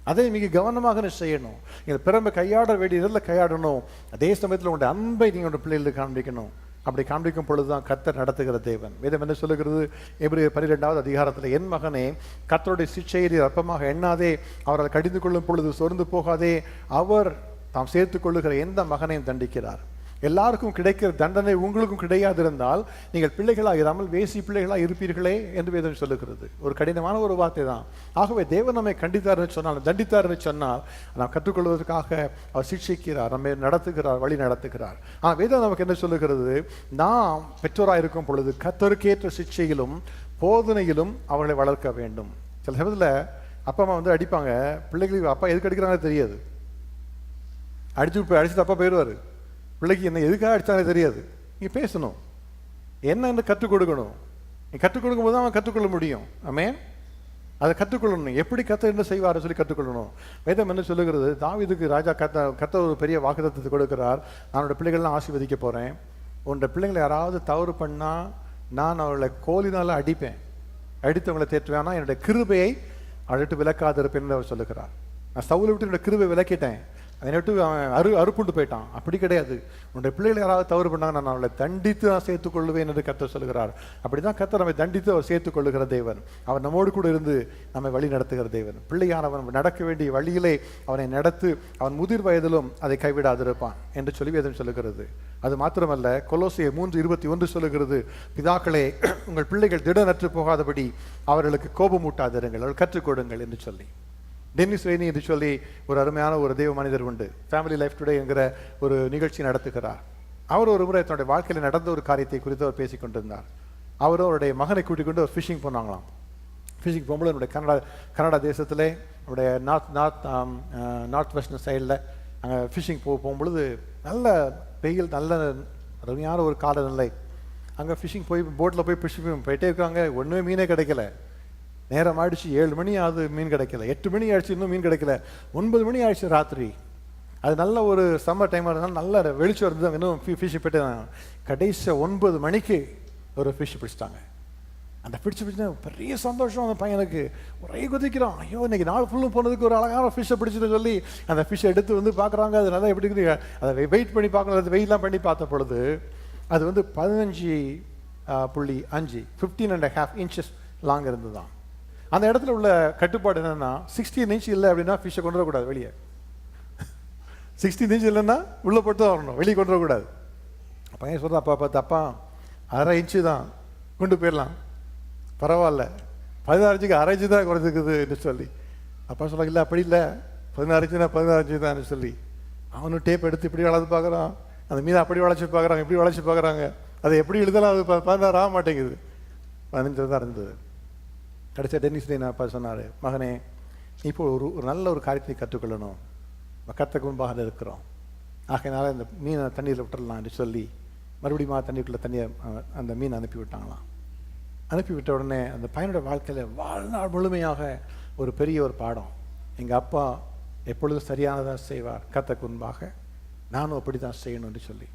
அதை மிக கவனமாக செய்யணும். நீங்கள் பிறம்ப கையாட வேண்டியதில் கையாடணும். அதே சமயத்தில் உங்களுடைய அன்பை நீங்கள் உங்களுடைய பிள்ளைகளுக்கு காண்பிக்கணும். அப்படி காண்பிக்கும் பொழுதுதான் கர்த்தர் நடத்துகிற தேவன். வேதம் என்ன சொல்லுகிறது? எபிரேயர் 12வது அதிகாரத்தில், என் மகனே கர்த்தருடைய சிட்சையை அற்பமாக எண்ணாதே, அவரால் கடிந்து கொள்ளும் பொழுது சோர்ந்து போகாதே, அவர் தாம் சேர்த்துக் கொள்ளுகிற எந்த மகனையும் தண்டிக்கிறார். எல்லாருக்கும் கிடைக்கிற தண்டனை உங்களுக்கும் கிடையாதிருந்தால் நீங்கள் பிள்ளைகளாக இராமல் வேசி பிள்ளைகளாக இருப்பீர்களே என்று வேதம் சொல்லுகிறது. ஒரு கடினமான ஒரு வார்த்தை தான். ஆகவே தேவன் நம்மை கண்டித்தார்னு சொன்னால், தண்டித்தார்னு சொன்னால், நாம் கற்றுக்கொள்வதற்காக அவர் சிக்ஷிக்கிறார், நம்மை நடத்துகிறார், வழி நடத்துகிறார். ஆனால் வேதம் நமக்கு என்ன சொல்லுகிறது? நாம் பெற்றோராக இருக்கும் பொழுது கர்த்தருக்கேற்ற சிக்ஷையிலும் போதனையிலும் அவர்களை வளர்க்க வேண்டும். சில சமயத்தில் அப்பா அம்மா வந்து அடிப்பாங்க, பிள்ளைகளுக்கு அப்பா எதுக்கு அடிக்கிறாங்க தெரியாது. அடிச்சுட்டு அப்பா போயிடுவார். பிள்ளைக்கு என்ன எதுக்காக அடித்தாலே தெரியாது. நீங்கள் பேசணும், என்னன்னு கற்றுக் கொடுக்கணும். நீ கற்றுக் கொடுக்கும் போது தான் அவன் கற்றுக்கொள்ள முடியும். ஆமென். அதை கற்றுக்கொள்ளணும். எப்படி கர்த்தர் என்ன செய்வார் சொல்லி கற்றுக்கொள்ளணும். வேதம் என்ன சொல்லுகிறது? தாவீதுக்கு ராஜா கர்த்தர் ஒரு பெரிய வாக்குத்தத்தத்தை கொடுக்கிறார். நான் என்னோட பிள்ளைகள்லாம் ஆசீர்வதிக்க போகிறேன். உன்னோட பிள்ளைங்களை யாராவது தவறு பண்ணால் நான் அவளை கோலினால் அடிப்பேன், அடித்தவங்களை தேற்றுவேன்னா என்னுடைய கிருபையை அழைத்து விளக்காதிருப்பேன் அவர் சொல்லுகிறார். நான் சவுலை விட்டு என்னோட கிருபை விளக்கிட்டேன், அதை விட்டு அவன் அறுப்புண்டு போயிட்டான். அப்படி கிடையாது. உன்னுடைய பிள்ளைகளை யாராவது தவறு பண்ணாங்க, நான் அவளை தண்டித்து நான் சேர்த்துக் கொள்வேன் என்று கர்த்தர் சொல்லுகிறார். அப்படிதான் கர்த்தர் நம்மை தண்டித்து அவர் சேர்த்துக் கொள்ளுகிற தேவன். அவர் நம்மோடு கூட இருந்து நம்மை வழி நடத்துகிற தேவன். பிள்ளையானவன் நடக்க வேண்டிய வழியிலே அவனை நடத்து, அவன் முதிர் வயதிலும் அதை கைவிடாதிருப்பான் என்று சொல்லி வேதம் சொல்லுகிறது. அது மாத்திரமல்ல, கொலோசியர் 3:21 சொல்லுகிறது, பிதாக்களே உங்கள் பிள்ளைகள் திடனற்று போகாதபடி அவர்களுக்கு கோபமூட்டாதிருங்கள், அவர்கள் கற்றுக் கொடுங்கள் என்று சொல்லி. டென்னிஸ் ரெய்னி என்று சொல்லி ஒரு அருமையான ஒரு தெய்வ மனிதர் உண்டு. ஃபேமிலி லைஃப் டுடே என்கிற ஒரு நிகழ்ச்சி நடத்துகிறார். அவர் ஒரு முறை தன்னுடைய வாழ்க்கையில் நடந்த ஒரு காரியத்தை குறித்து அவர் பேசிக் கொண்டிருந்தார். அவரும் அவருடைய மகனை கூட்டிக் கொண்டு அவர் ஃபிஷிங் போனாங்களாம். ஃபிஷிங் போகும்போது என்னுடைய கனடா தேசத்திலே நம்முடைய நார்த் வெஸ்டர்ன் சைடில் அங்கே ஃபிஷிங் போகும்பொழுது நல்ல வெயில், நல்ல அருமையான ஒரு காலநிலை. அங்கே ஃபிஷிங் போய் போட்டில் போய் ஃபிஷிங் போயிட்டே இருக்காங்க. ஒன்றுமே மீனே கிடைக்கல. நேரம் ஆயிடுச்சு, 7 மணி ஆகுது, மீன் கிடைக்கல. 8 மணி ஆயிடுச்சு, இன்னும் மீன் கிடைக்கல. 9 மணி ஆயிடுச்சு ராத்திரி. அது நல்ல ஒரு சம்மர் டைமாக இருந்தாலும் நல்ல வெளிச்சம் இருந்தது. இன்னும் ஃபிஷ் போயிட்டு கடைசி 9 மணிக்கு ஒரு ஃபிஷ் பிடிச்சிட்டாங்க. அந்த பிடிச்சா பெரிய சந்தோஷம் அந்த பையனுக்கு. ஒரே குதிக்கிறான், ஐயோ இன்னைக்கு நாள் ஃபுல்லும் போனதுக்கு ஒரு அழகான ஃபிஷ்ஷை பிடிச்சிட்டு சொல்லி அந்த ஃபிஷ்ஷை எடுத்து வந்து பார்க்குறாங்க. அது நல்லா எப்படி இருக்குது, அதை வெயிட் பண்ணி பார்க்கணும். அது வெயிட்லாம் பண்ணி பார்த்த பொழுது அது வந்து 15.5 15.5 இன்ச்சஸ் லாங் இருந்து தான். அந்த இடத்துல உள்ள கட்டுப்பாடு என்னன்னா, 16 இன்ச் இல்லை அப்படின்னா ஃபிஷ்ஷை கொண்டு வரக்கூடாது வெளியே. 16 இன்ச் இல்லைன்னா உள்ளே போட்டு தான் வரணும், வெளியே கொண்டு வரக்கூடாது. பையன் சொல்கிறான், அப்பா பார்த்து, அப்பா 1/2 இன்ச்சு தான், கொண்டு போயிடலாம், பரவாயில்ல, 16 இன்ச்சுக்கு 1/2 இன்ச்சு தான் குறைஞ்சிக்குது என்று சொல்லி. அப்பா சொல்கிறாங்க, இல்லை அப்படி இல்லை, 16 இன்ச்சுனா 16 இன்ச்சு தான் சொல்லி. அவனும் டேப் எடுத்து இப்படி வளர்த்து பார்க்குறான், அந்த மீனை அப்படி வளைச்சி பார்க்குறாங்க, இப்படி வளைச்சி பார்க்குறாங்க. அதை எப்படி எழுதலாம், அது 16 ஆக மாட்டேங்குது, 15 தான் இருந்தது. கடைசியாக டென்னிஸ் நான் அப்பா சொன்னார், மகனே இப்போ ஒரு நல்ல ஒரு காரியத்தை கற்றுக்கொள்ளணும், கற்றுக்கு முன்பாக இருக்கிறோம், ஆகையினால இந்த மீனை தண்ணீரில் விட்டுடலாம்னு சொல்லி மறுபடியும் தண்ணீருக்குள்ளே தண்ணியை அந்த மீனை அனுப்பி விட்டாங்களாம். அனுப்பிவிட்ட உடனே அந்த பையனோட வாழ்க்கையில் வாழ்நாள் முழுமையாக ஒரு பெரிய ஒரு பாடம். எங்கள் அப்பா எப்பொழுதும் சரியானதாக செய்வார், கற்றுக்கு முன்பாக நானும் அப்படி தான் செய்யணும்னு சொல்லி.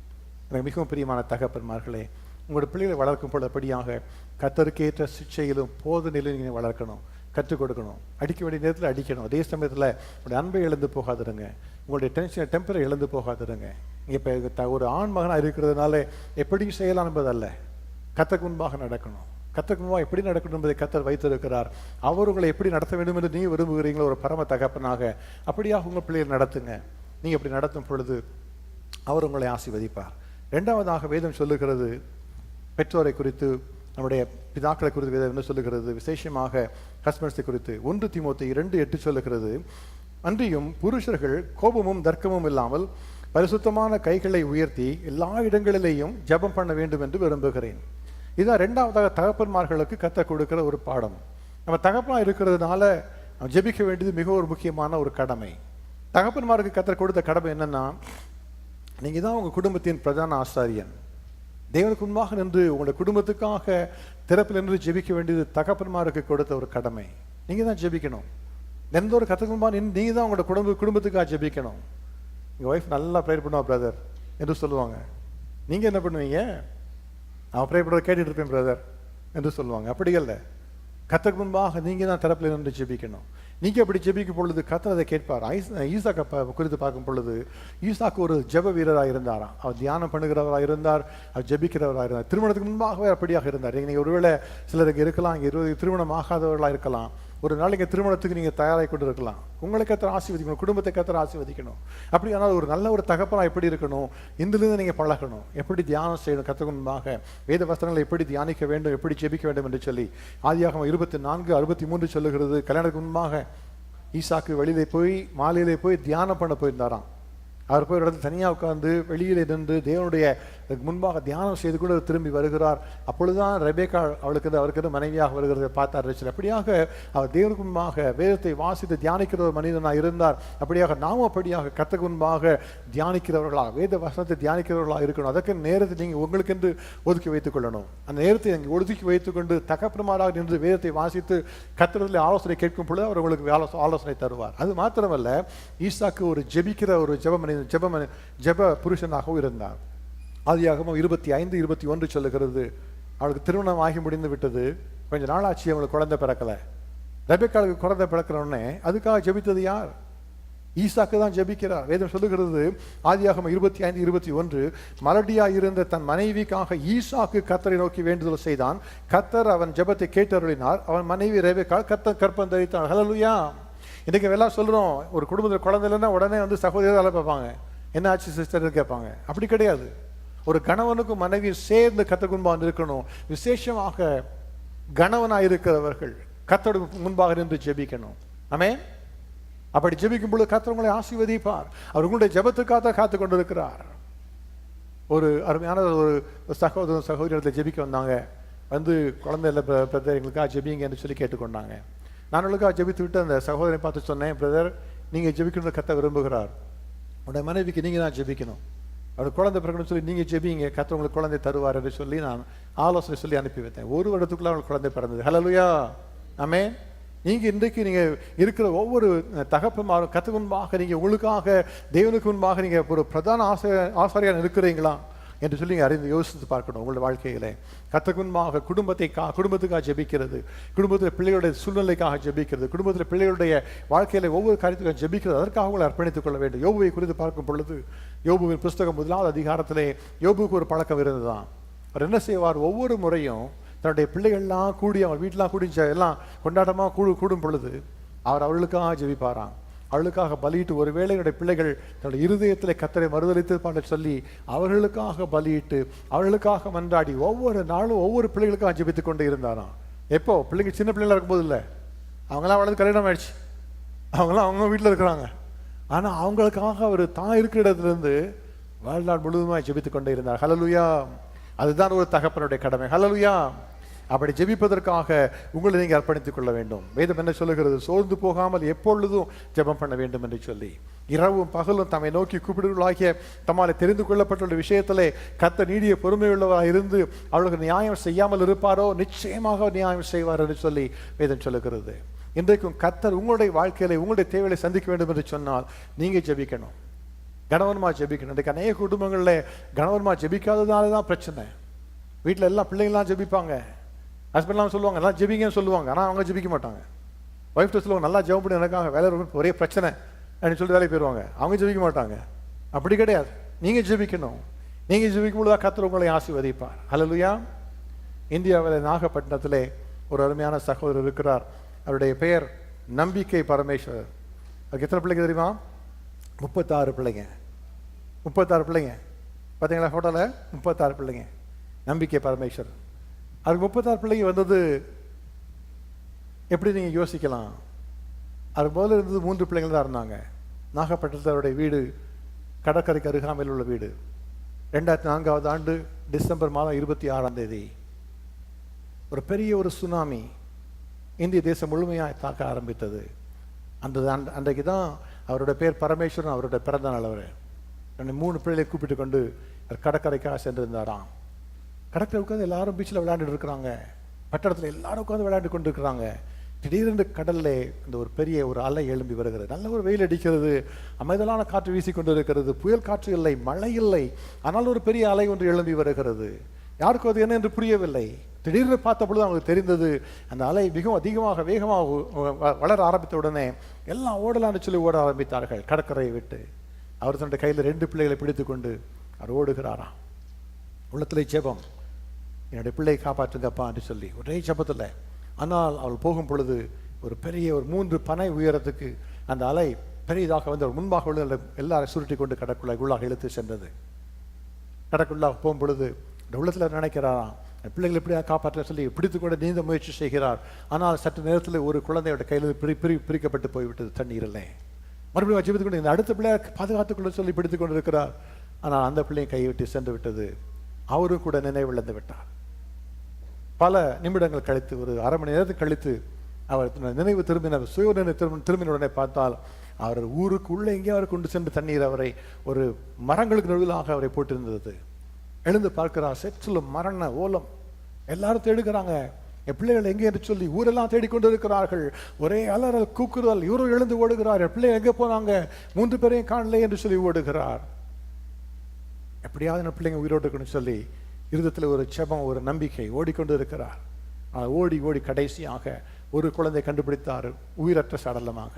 எனக்கு மிகவும் பிரியமான தகப்பன்மார்களே, உங்களோட பிள்ளைகளை வளர்க்கும் பொழுதுபடியாக கத்தருக்கேற்ற சிக்ஷையிலும் போது நிலையில் நீங்கள் வளர்க்கணும், கற்றுக் கொடுக்கணும், அடிக்க வேண்டிய நேரத்தில் அடிக்கணும். அதே சமயத்தில் உங்களுடைய அன்பை இழந்து போகாதுருங்க, உங்களுடைய டெம்பரை இழந்து போகாதுருங்க. இப்போ ஒரு ஆண் மகனாக இருக்கிறதுனால எப்படி செய்யலாம் என்பதல்ல, கத்தருக்கு முன்பாக நடக்கணும். கத்தருக்கு முன்பாக எப்படி நடக்கணும் என்பதை கத்தர் வைத்திருக்கிறார். அவர் உங்களை எப்படி நடத்த வேண்டும் என்று நீங்கள் விரும்புகிறீங்களோ ஒரு பரம தகப்பனாக, அப்படியாக உங்கள் பிள்ளைகள் நடத்துங்க. நீங்கள் அப்படி நடத்தும் பொழுது அவர் உங்களை ஆசீர்வதிப்பார். இரண்டாவதாக வேதம் சொல்லுகிறது பெற்றோரை குறித்து, நம்முடைய பிதாக்களை குறித்து வேதம் என்ன சொல்லுகிறது, விசேஷமாக ஹஸ்பண்ட்ஸை குறித்து 1 தீமோத்தேயு 2:8 சொல்லுகிறது, அன்றியும் புருஷர்கள் கோபமும் தர்க்கமும் இல்லாமல் பரிசுத்தமான கைகளை உயர்த்தி எல்லா இடங்களிலேயும் ஜெபம் பண்ண வேண்டும் என்று விரும்புகிறேன். இதுதான் இரண்டாவதாக தகப்பன்மார்களுக்கு கற்றுக் கொடுக்கிற ஒரு பாடம். நம்ம தகப்பனாக இருக்கிறதுனால ஜெபிக்க வேண்டியது மிக ஒரு முக்கியமான ஒரு கடமை. தகப்பன்மாருக்கு கற்றுக் கொடுத்த கடமை என்னன்னா, நீங்கள் தான் உங்கள் குடும்பத்தின் பிரதான ஆசாரியன். தேவனுக்கு முன்பாக நின்று உங்களுடைய குடும்பத்துக்காக திறப்பில் நின்று ஜெபிக்க வேண்டியது தகப்பன்மாருக்கு கொடுத்த ஒரு கடமை. நீங்கள் தான் ஜெபிக்கணும். எந்த ஒரு கற்றுக்கு முன்பாக நின்று நீங்கள் தான் உங்களோட குடும்பத்துக்காக ஜெபிக்கணும். எங்கள் ஒய்ஃப் நல்லா ப்ரேயர் பண்ணுவா பிரதர் என்று சொல்லுவாங்க. நீங்கள் என்ன பண்ணுவீங்க, அவன் ப்ரேயர் பண்ணுறத கேட்டுட்டு இருப்பேன் பிரதர் என்று சொல்லுவாங்க. அப்படி இல்லை, கத்தருக்கு முன்பாக நீங்கள் தான் திறப்பில் நின்று ஜெபிக்கணும். நீங்கள் அப்படி ஜெபிக்கும் பொழுது கத்தர் அதை கேட்பார். ஈசாக்கை குறித்து பார்க்கும் பொழுது, ஈசாக்கு ஒரு ஜெப வீரராக இருந்தாராம். அவர் தியானம் பண்ணுகிறவராக இருந்தார், அவர் ஜெபிக்கிறவராக இருந்தார். திருமணத்துக்கு முன்பாகவே அப்படியாக இருந்தார். நீங்கள் ஒருவேளை சிலருக்கு இருக்கலாம், இங்கே 20 திருமணம் ஆகாதவர்களாக இருக்கலாம். ஒரு நாளைக்கு திருமணத்துக்கு நீங்கள் தயாராகி கொண்டு இருக்கலாம். உங்களை கத்தர் ஆசீர்வதிக்கணும், குடும்பத்தை கத்தர் ஆசீர்வதிக்கணும். அப்படி ஆனால் ஒரு நல்ல ஒரு தகப்பனாக எப்படி இருக்கணும், இதிலிருந்து நீங்கள் பழகணும். எப்படி தியானம் செய்யணும், கற்றுக்கு முன்பாக வேத வசனங்களை எப்படி தியானிக்க வேண்டும், எப்படி ஜெபிக்க வேண்டும் என்று சொல்லி ஆதியாகமம் 24:63 சொல்லுகிறது. கல்யாணத்துக்கு முன்பாக ஈசாக்கு வெளியிலே போய் மாலையிலே போய் தியானம் பண்ண போயிருந்தாராம். அவர் போய் ஒரு இடத்துல தனியாக உட்கார்ந்து வெளியிலே நின்று தேவனுடைய முன்பாக தியானம் செய்து கூட திரும்பி வருகிறார். அப்பொழுதுதான் ரெபேக்கா அவருக்கு மனைவியாக வருகிறதை பார்த்தார். அப்படியாக அவர் தேவனுக்கு முன்பாக வேதத்தை வாசித்து தியானிக்கிற ஒரு மனிதனாக இருந்தார். அப்படியாக நாமும் அப்படியாக கர்த்தருக்கு முன்பாக தியானிக்கிறவர்களாக, வேத வசனத்தை தியானிக்கிறவர்களாக இருக்கணும். அதற்கு நேரத்தை நீங்கள் உங்களுக்கென்று ஒதுக்கி வைத்துக் கொள்ளணும். அந்த நேரத்தை நீங்கள் ஒதுக்கி வைத்துக்கொண்டு தகப்பன்மாராக நின்று வேதத்தை வாசித்து கர்த்தரிடத்தில் ஆலோசனை கேட்கும் பொழுது அவர் உங்களுக்கு ஆலோசனை தருவார். அது மாத்திரமல்ல, ஈசாக்கு ஒரு ஜெபிக்கிற ஒரு ஜெப புருஷனாகவும் இருந்தார். ஆதியாகமம் 25:21 சொல்லுகிறது, அவளுக்கு திருமணம் ஆகி முடிந்து விட்டது, கொஞ்சம் நாளாச்சு, அவங்களுக்கு குழந்தை பிறக்கலை. ரெபெக்காளுக்கு குழந்தை பிறக்கிறோடனே அதுக்காக ஜெபித்தது யார்? ஈசாக்கு தான் ஜெபிக்கிறார். வேதம் சொல்லுகிறது ஆதியாகமம் 25:21, மலடியா இருந்த தன் மனைவிக்காக ஈசாக்கு கர்த்தரை நோக்கி வேண்டுதல் செய்தான். கர்த்தர் அவன் ஜெபத்தை கேட்டருளினார். அவன் மனைவி ரெபெக்காள் கர்ப்பம் தரித்தாள். ஹல்லேலூயா. இன்றைக்கு எல்லாம் சொல்கிறோம், ஒரு குடும்பத்தில் குழந்தை இல்லைன்னா உடனே சகோதரர் அழைப்பாங்க, என்ன ஆச்சு சிஸ்டர் கேட்பாங்க. அப்படி கிடையாது. ஒரு கணவனுக்கும் மனைவி சேர்ந்து கர்த்தருக்கு முன்பாக இருக்கணும். விசேஷமாக கணவனாக இருக்கிறவர்கள் கர்த்தருக்கு முன்பாக நின்று ஜெபிக்கணும். ஆமென். அப்படி ஜெபிக்கும் பொழுது கர்த்தர் உங்களை ஆசீர்வதிப்பார். அவர் உங்களுடைய ஜெபத்துக்காக காத்து கொண்டிருக்கிறார். ஒரு அருமையான ஒரு சகோதரத்தை ஜெபிக்க வந்தாங்க. குழந்தை இல்லை பிரதர், எங்களுக்காக ஜெபிங்க என்று சொல்லி கேட்டுக்கொண்டாங்க. நான் உங்களுக்காக ஜெபித்து விட்டு அந்த சகோதரனை பார்த்து சொன்னேன், பிரதர் நீங்கள் ஜெபிக்கணும்னு கர்த்தர் விரும்புகிறார். உடைய மனைவிக்கு நீங்கள் தான் ஜெபிக்கணும். அவருக்கு குழந்தை பிறக்கணும்னு சொல்லி நீங்கள் ஜெபிங்க, கர்த்தர் உங்களுக்கு குழந்தை தருவார் என்று சொல்லி நான் ஆலோசனை சொல்லி அனுப்பி வைத்தேன். ஒரு வருடத்துக்குள்ள அவங்களுக்கு குழந்தை பிறந்தது. ஹல்லேலூயா. ஆமென். நீங்கள் இன்றைக்கு நீங்கள் இருக்கிற ஒவ்வொரு தகப்பன்மாரும் கர்த்தருக்கு முன்பாக நீங்கள் உங்களுக்காக தேவனுக்கு முன்பாக நீங்கள் ஒரு பிரதான ஆசாரியாக இருக்கிறீங்களா என்று சொல்லி அறிந்து யோசித்து பார்க்கணும். உங்களுடைய வாழ்க்கையிலே கர்த்தருக்கு முன்பாக குடும்பத்துக்காக ஜெபிக்கிறது, குடும்பத்தில் பிள்ளைகளுடைய சூழ்நிலைக்காக ஜெபிக்கிறது, குடும்பத்தில் பிள்ளைகளுடைய வாழ்க்கையில ஒவ்வொரு காரியத்துக்காக ஜெபிக்கிறது, அதற்காக உங்களை அர்ப்பணித்துக் கொள்ள வேண்டும். யோபுவை குறித்து பார்க்கும் பொழுது, யோபுவின் புஸ்தகம் 1வது அதிகாரத்திலே யோபுக்கு ஒரு பழக்கம் இருந்ததுதான். அவர் என்ன செய்வார், ஒவ்வொரு முறையும் தன்னுடைய பிள்ளைகள்லாம் கூடி, அவங்க வீட்டிலாம் கூடி எல்லாம் கொண்டாட்டமாக கூடும் பொழுது அவர்களுக்காக ஜெபிப்பாராம். அவளுக்காக பலியிட்டு, ஒருவேளை என்னுடைய பிள்ளைகள் தன்னுடைய இருதயத்தில் கர்த்தரை மறுதலித்திருப்பான்னு சொல்லி அவர்களுக்காக பலியிட்டு அவர்களுக்காக மன்றாடி ஒவ்வொரு நாளும் ஒவ்வொரு பிள்ளைகளுக்காக ஜெபித்து கொண்டு இருந்தாராம். எப்போ? பிள்ளைங்க சின்ன பிள்ளைங்களா இருக்கும்போது இல்லை, அவங்களாம் வளர்ந்து கல்யாணம் ஆயிடுச்சு, அவங்களாம் அவங்க வீட்டில் இருக்கிறாங்க. ஆனால் அவங்களுக்காக அவர் தான் இருக்கிற இடத்துலேருந்து வாழ்நாள் முழுவதுமாக ஜெபித்து கொண்டே இருந்தார். ஹல்லேலூயா! அதுதான் ஒரு தகப்பனுடைய கடமை. ஹல்லேலூயா! அப்படி ஜெபிப்பதற்காக உங்களை நீங்கள் அர்ப்பணித்துக் கொள்ள வேண்டும். வேதம் என்ன சொல்லுகிறது? சோர்ந்து போகாமல் எப்பொழுதும் ஜெபம் பண்ண வேண்டும் என்று சொல்லி, இரவும் பகலும் தம்மை நோக்கி கூப்பிடுவர்களாகிய தம்மால் தெரிந்து கொள்ளப்பட்டுள்ள விஷயத்திலே கர்த்தர் நீடிய பொறுமையுள்ளவராக இருந்து அவர்களுக்கு நியாயம் செய்யாமல் இருப்பாரோ நிச்சயமாக நியாயம் செய்வார் என்று சொல்லி வேதம் சொல்லுகிறது. இன்றைக்கும் கர்த்தர் உங்களுடைய வாழ்க்கையில உங்களுடைய தேவையை சந்திக்க வேண்டும் என்று சொன்னால் நீங்க ஜெபிக்கணும், கணவன்மா ஜெபிக்கணும். இன்றைக்கு அநேக குடும்பங்களில் கணவன்மா ஜெபிக்காததுனால தான் பிரச்சனை. வீட்டில் எல்லாம் பிள்ளைங்களாம் ஜெபிப்பாங்க, ஹஸ்பண்ட்லாம் சொல்லுவாங்க எல்லாம் ஜெபிங்கன்னு சொல்லுவாங்க, ஆனால் அவங்க ஜெபிக்க மாட்டாங்க. ஒய்ஃப்ட்ட சொல்லுவாங்க நல்லா ஜெபம் பண்ணி எனக்காக வேலை ஒரே பிரச்சனை அப்படின்னு சொல்லிட்டு வேலைக்கு போயிடுவாங்க, அவங்க ஜெபிக்க மாட்டாங்க. அப்படி கிடையாது, நீங்கள் ஜெபிக்கணும். நீங்கள் ஜெபிக்கும் பொழுது கர்த்தர் உங்களை ஆசீர்வதிப்பார். ஹல்லேலூயா! இந்தியாவில் நாகப்பட்டினத்திலே ஒரு அருமையான சகோதரர் இருக்கிறார். அவருடைய பெயர் நம்பிக்கை பரமேஸ்வரர். அதுக்கு எத்தனை பிள்ளைங்க தெரியுமா? 36 பிள்ளைங்க. 36 பிள்ளைங்க. பார்த்தீங்களா ஃபோட்டோவில்? 36 பிள்ளைங்க. நம்பிக்கை பரமேஸ்வரர். அதுக்கு 36 பிள்ளைங்க வந்தது எப்படி நீங்கள் யோசிக்கலாம்? அதுக்கு முதல்ல இருந்தது 3 பிள்ளைங்கள் தான் இருந்தாங்க. நாகப்பட்டினத்தில் அவருடைய வீடு கடற்கரைக்கு அருகாமையில் உள்ள வீடு. 2004ஆவது ஆண்டு டிசம்பர் மாதம் 26ஆம் தேதி ஒரு பெரிய ஒரு சுனாமி இந்திய தேசம் முழுமையாக தாக்க ஆரம்பித்தது. அன்றைக்கு தான் அவருடைய பேர் பரமேஸ்வரன், அவருடைய பிறந்த நாள். அவர் 3 பிள்ளைகளை கூப்பிட்டு கொண்டு கடற்கரைக்காக சென்றிருந்தாராம். கடற்கரை உட்காந்து எல்லாரும் பீச்சில் விளையாண்டுட்டு இருக்கிறாங்க, பட்டணத்தில் எல்லாரும் உட்காந்து விளையாண்டு கொண்டு இருக்கிறாங்க. திடீரென்று கடல்ல இந்த ஒரு பெரிய ஒரு அலை எழும்பி வருகிறது. நல்ல ஒரு வெயில் அடிக்கிறது, அமைதலான காற்று வீசிக்கொண்டு இருக்கிறது, புயல் காற்று இல்லை, மழை இல்லை, ஆனால் ஒரு பெரிய அலை ஒன்று எழும்பி வருகிறது. யாருக்கும் அது என்ன என்று புரியவில்லை. திடீர்னு பார்த்த பொழுது அவங்களுக்கு தெரிந்தது அந்த அலை மிகவும் அதிகமாக வேகமாக வளர ஆரம்பித்த உடனே எல்லாம் ஓடலான்னு சொல்லி ஓட ஆரம்பித்தார்கள் கடற்கரையை விட்டு. அவர் தன்னுடைய கையில் 2 பிள்ளைகளை பிடித்து கொண்டு அவர் ஓடுகிறாராம். உள்ளத்திலே ஜெபம், என்னுடைய பிள்ளையை காப்பாற்றுங்கப்பா என்று சொல்லி ஒரே ஜெபத்தில். ஆனால் அவள் போகும் பொழுது ஒரு பெரிய ஒரு 3 பனை உயரத்துக்கு அந்த அலை பெரியதாக வந்து அவர் முன்பாக உள்ள எல்லாரும் சுருட்டி கொண்டு கடற்குள்ளாக இழுத்து சென்றது. கடற்குள்ளாக போகும் பொழுது உள்ளத்தில் நினைக்கிறாராம், பிள்ளைகள் எப்படியா காப்பாற்ற சொல்லி பிடித்து கொண்டு நீந்த முயற்சி செய்கிறார். ஆனால் சற்று நேரத்தில் ஒரு குழந்தையோட கையில் பிரிக்கப்பட்டு போய்விட்டது தண்ணீரில். மறுபடியும் ஜெபித்து கொண்டு இந்த அடுத்த பிள்ளையை பாதுகாத்துக்கொள்ள சொல்லி பிடித்து கொண்டு இருக்கிறார். ஆனால் அந்த பிள்ளையை கைவிட்டு சென்று விட்டது. அவரும் கூட நினைவிழந்து விட்டார். பல நிமிடங்கள் கழித்து, ஒரு அரை மணி நேரத்துக்கு கழித்து அவர் நினைவு திரும்பினார். சுய நினைவு திரும்பின உடனே பார்த்தால் அவர் ஊருக்கு உள்ளே எங்கேயோ அவர் கொண்டு சென்று தண்ணீர் அவரை ஒரு மரங்களுக்கு நடுவிலாக அவரை போட்டிருந்தது. எழுந்து பார்க்கிறார், செற்றிலும் மரண ஓலம். எல்லாரும் தேடுகிறாங்க, என் பிள்ளைகள் எங்கே என்று சொல்லி ஊரெல்லாம் தேடிக்கொண்டு இருக்கிறார்கள். ஒரே அலறல் கூக்குறல். இவரும் எழுந்து ஓடுகிறார், என் பிள்ளைகள் எங்கே போனாங்க, 3 பேரையும் காணலை என்று சொல்லி ஓடுகிறார். எப்படியாவது என் பிள்ளைங்க உயிரோடு இருக்குன்னு சொல்லி இருதத்தில் ஒரு செபம், ஒரு நம்பிக்கை ஓடிக்கொண்டு இருக்கிறார். ஓடி ஓடி கடைசியாக ஒரு குழந்தை கண்டுபிடித்தார், உயிரற்ற சடலமாக.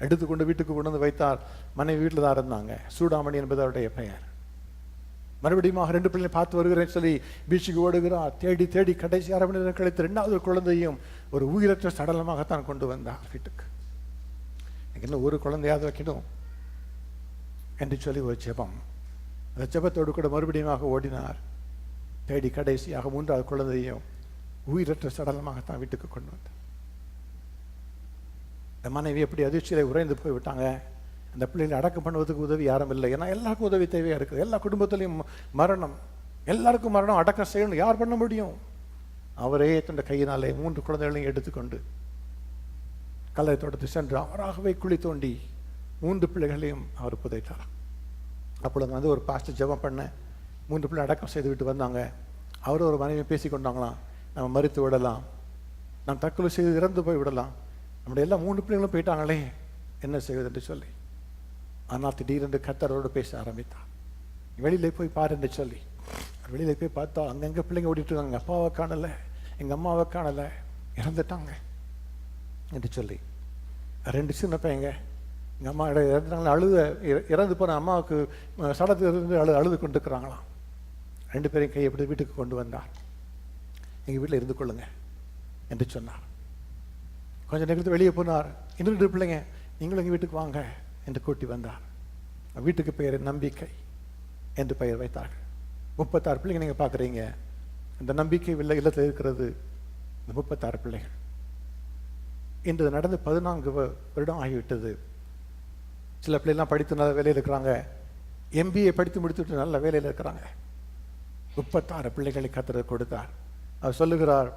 எடுத்துக்கொண்டு வீட்டுக்கு கொண்டு வந்து வைத்தார். மனைவி வீட்டில் தான் இருந்தாங்க, சூடாமணி என்பது அவருடைய பெயர். மறுபடியும் 2 பிள்ளைகளை பார்த்து வருகிறேன்னு சொல்லி பீச்சுக்கு ஓடுகிறார். தேடி தேடி கடைசி அரை மணி நேரம் கழித்து 2வது குழந்தையும் ஒரு உயிரற்ற சடலமாகத்தான் கொண்டு வந்தார் வீட்டுக்கு. எனக்கு இன்னும் ஒரு குழந்தையாவது வைக்கணும் என்று சொல்லி ஒரு ஜெபம். அந்த ஜெபத்தோடு கூட மறுபடியும் ஓடினார். தேடி கடைசியாக 3வது குழந்தையும் உயிரற்ற சடலமாகத்தான் வீட்டுக்கு கொண்டு வந்தார். இந்த மனைவி எப்படி அதிர்ச்சியில உறைந்து போய்விட்டாங்க. அந்த பிள்ளைகளை அடக்கம் பண்ணுவதற்கு உதவி யாரும் இல்லை. ஏன்னா எல்லாருக்கும் உதவி தேவையாக இருக்குது. எல்லா குடும்பத்திலையும் மரணம், எல்லாருக்கும் மரணம், அடக்கம் செய்யணும். யார் பண்ண முடியும்? அவரே தன் கையினாலே 3 குழந்தைகளையும் எடுத்துக்கொண்டு கல்லறை தோட்டத்தை சென்று அவராகவே குழி தோண்டி 3 பிள்ளைகளையும் அவர் புதைத்தார். அப்பொழுது வந்து ஒரு பாஸ்டர் ஜெபம் பண்ண 3 பிள்ளை அடக்கம் செய்து விட்டு வந்தாங்க. அவரும் ஒரு மனைவி பேசி கொண்டாங்களாம், நம்ம மறித்து விடலாம், நாம் தற்கொலை செய்து இறந்து போய் விடலாம், நம்முடைய எல்லா 3 பிள்ளைகளும் போயிட்டாங்களே, என்ன செய்வது என்று சொல்லி. ஆனால் திடீரென்று கர்த்தரோடு பேச ஆரம்பித்தார். வெளியில போய் பாரு என்று சொல்லி வெளியில போய் பார்த்தா அங்கங்க பிள்ளைங்க ஓடிட்டு இருக்காங்க. எங்கள் அப்பாவை காணலை, எங்கள் அம்மாவை காணலை, இறந்துட்டாங்க என்று சொல்லி. 2 சின்ன பையங்க எங்கள் அம்மா இறந்துட்டாங்களே, இறந்து போன அம்மாவுக்கு சடத்திலிருந்து அழுது கொண்டு இருக்கிறாங்களாம். 2 பேரையும் கையை எப்படி வீட்டுக்கு கொண்டு வந்தார். எங்கள் வீட்டில் இருந்து கொள்ளுங்க என்று சொன்னார். கொஞ்சம் நேரத்தில் வெளியே போனார். இன்னும் 2 பிள்ளைங்க நீங்களும் எங்கள் வீட்டுக்கு வாங்க என்று கூட்டி வந்தார். வீட்டுக்கு பெயர் நம்பிக்கை என்று பெயர் வைத்தார்கள். 36 பிள்ளைங்க நீங்கள் பார்க்குறீங்க. இந்த நம்பிக்கை இல்லத்தில் இருக்கிறது இந்த 36 பிள்ளைகள். இன்று நடந்து 14 வருடம் ஆகிவிட்டது. சில பிள்ளைலாம் படித்து நல்ல வேலையில் இருக்கிறாங்க. MBA படித்து முடித்துட்டு நல்ல வேலையில் இருக்கிறாங்க. 36 பிள்ளைகளை கர்த்தர் கொடுத்தார். அவர் சொல்லுகிறார்,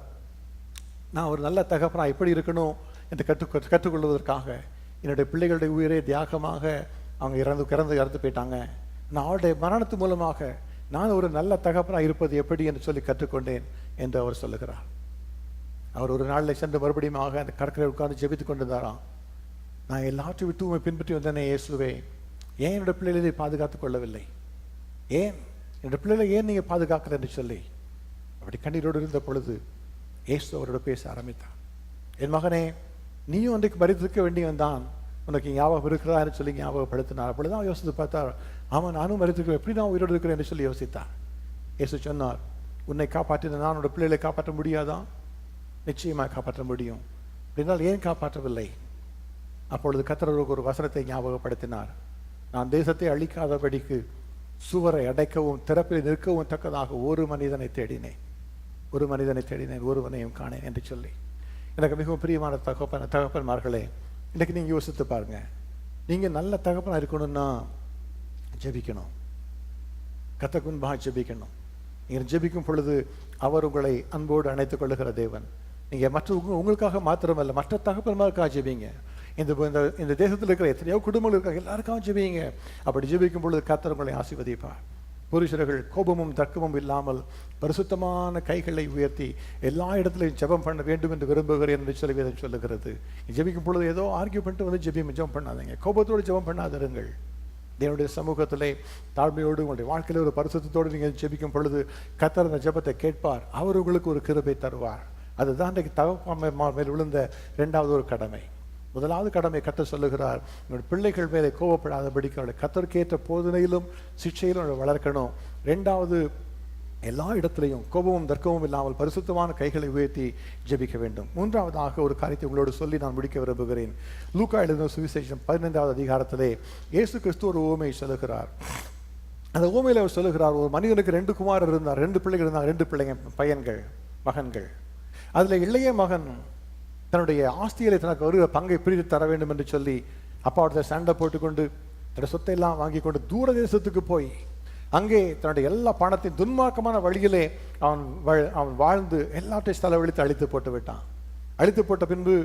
நான் ஒரு நல்ல தகப்பனா எப்படி இருக்கணும் என்று கற்றுக்கொள்வதற்காக என்னுடைய பிள்ளைகளுடைய உயிரை தியாகமாக அவங்க இறந்து போயிட்டாங்க. நான் அவருடைய மரணத்து மூலமாக நான் ஒரு நல்ல தகப்பனா இருப்பது எப்படி என்று சொல்லி கற்றுக்கொண்டேன் என்று அவர் சொல்லுகிறார். அவர் ஒரு நாளில் சென்று மறுபடியும் அந்த கடற்கரை உட்கார்ந்து ஜெபித்து கொண்டிருந்தாராம். நான் எல்லாற்றையும் விட்டு உண்மை பின்பற்றி வந்தேனே இயேசுவே, ஏன் என்னுடைய பிள்ளைகளை பாதுகாத்துக் கொள்ளவில்லை? ஏன் என்னுடைய பிள்ளைகளை ஏன் நீங்கள் பாதுகாக்கல என்று சொல்லி அப்படி கண்ணீரோடு இருந்த பொழுது இயேசு அவரோட பேச ஆரம்பித்தார். என் மகனே, நீயும் அன்றைக்கு மறித்திருக்க வேண்டியவன் தான், உனக்கு ஞாபகம் இருக்கிறதா என்று சொல்லி ஞாபகப்படுத்தினார். அப்படிதான் யோசித்து பார்த்தார். ஆமாம், நானும் மறித்திருக்கிறேன், எப்படி நான் உயிரோடு இருக்கிறேன் என்று சொல்லி யோசித்தார். இயேசு சொன்னார், உன்னை காப்பாற்றின நான் உன்னோட பிள்ளைகளை காப்பாற்ற முடியாதான்? நிச்சயமாக காப்பாற்ற முடியும். அப்படின்னால் ஏன் காப்பாற்றவில்லை? அப்பொழுது கர்த்தருக்கு ஒரு வசனத்தை ஞாபகப்படுத்தினார். நான் தேசத்தை அழிக்காதபடிக்கு சுவரை அடைக்கவும் திறப்பில் நிற்கவும் தக்கதாக ஒரு மனிதனை தேடினேன், ஒருவனையும் காணேன் என்று சொல்லி. எனக்கு மிகவும் பிரியமான தகப்பன்மார்களே, இன்றைக்கு நீங்கள் யோசித்து பாருங்க. நீங்கள் நல்ல தகப்பனாக இருக்கணும்னா ஜெபிக்கணும், கர்த்தருக்கு முன்பாக ஜெபிக்கணும். நீங்கள் ஜெபிக்கும் பொழுது அவர் உங்களை அன்போடு அணைத்துக் கொள்ளுகிற தேவன். நீங்கள் உங்களுக்காக மாத்திரமல்ல, மற்ற தகப்பன்மாருக்காக ஜெபிங்க. இந்த தேசத்தில் இருக்கிற எத்தனையோ குடும்பங்கள் இருக்காங்க, எல்லாருக்காகவும் ஜெபிங்க. அப்படி ஜெபிக்கும் பொழுது கர்த்தர் உங்களை ஆசீர்வதிப்பார். புருஷர்கள் கோபமும் தர்க்கமும் இல்லாமல் பரிசுத்தமான கைகளை உயர்த்தி எல்லா இடத்துலையும் ஜெபம் பண்ண வேண்டும் என்று விரும்புகிறேன் என்று சொல்லி வேதம் சொல்லுகிறது. ஜெபிக்கும் பொழுது ஏதோ ஆர்கியூ பண்ணிட்டு வந்து ஜெபம் பண்ணாதீங்க, கோபத்தோடு ஜெபம் பண்ணாதிருங்கள். தேவனுடைய சமூகத்திலே தாழ்மையோடு உங்களுடைய வாழ்க்கையில் ஒரு பரிசுத்தத்தோடு நீங்கள் ஜெபிக்கும் பொழுது கர்த்தர் அந்த ஜெபத்தை கேட்பார். அவர் உங்களுக்கு ஒரு கிருபை தருவார். அதுதான் இன்றைக்கு தகப்பன்மார் மேல் விழுந்த 2வது ஒரு கடமை. 1வது கடமை கர்த்தர் சொல்லுகிறார், உங்களுடைய பிள்ளைகள் மேலே கோபப்படாதபடிக்கு அவருடைய கர்த்தருக்கேற்ற போதனையிலும் சிக்ஷையிலும் வளர்க்கணும். 2வது, எல்லா இடத்திலையும் கோபமும் தர்க்கமும் இல்லாமல் பரிசுத்தமான கைகளை உயர்த்தி ஜெபிக்க வேண்டும். 3வதாக ஒரு காரியத்தை உங்களோடு சொல்லி நான் முடிக்க விரும்புகிறேன். லூக்கா எழுதின சுவிசேஷம் 15வது அதிகாரத்திலே இயேசு கிறிஸ்து ஒரு உவமையை சொல்லுகிறார். அந்த உவமையில் அவர் சொல்லுகிறார், ஒரு மனிதனுக்கு 2 குமாரர் இருந்தார், 2 பிள்ளைகள் இருந்தாங்க, 2 மகன்கள். அதில் இளைய மகன் தன்னுடைய ஆஸ்திகளை தனக்கு வருகிற பங்கை பிரித்து தர வேண்டும் என்று சொல்லி அப்பாவோட சண்டை போட்டுக்கொண்டு தன்னுடைய சொத்தை எல்லாம் வாங்கி கொண்டு தூர தேசத்துக்கு போய் அங்கே தன்னுடைய எல்லா பணத்தையும் துன்மார்க்கமான வழியிலே அவன் வாழ்ந்து எல்லாத்தையும் செலவழித்து அழித்து போட்டு விட்டான். அழித்து போட்ட பின்பு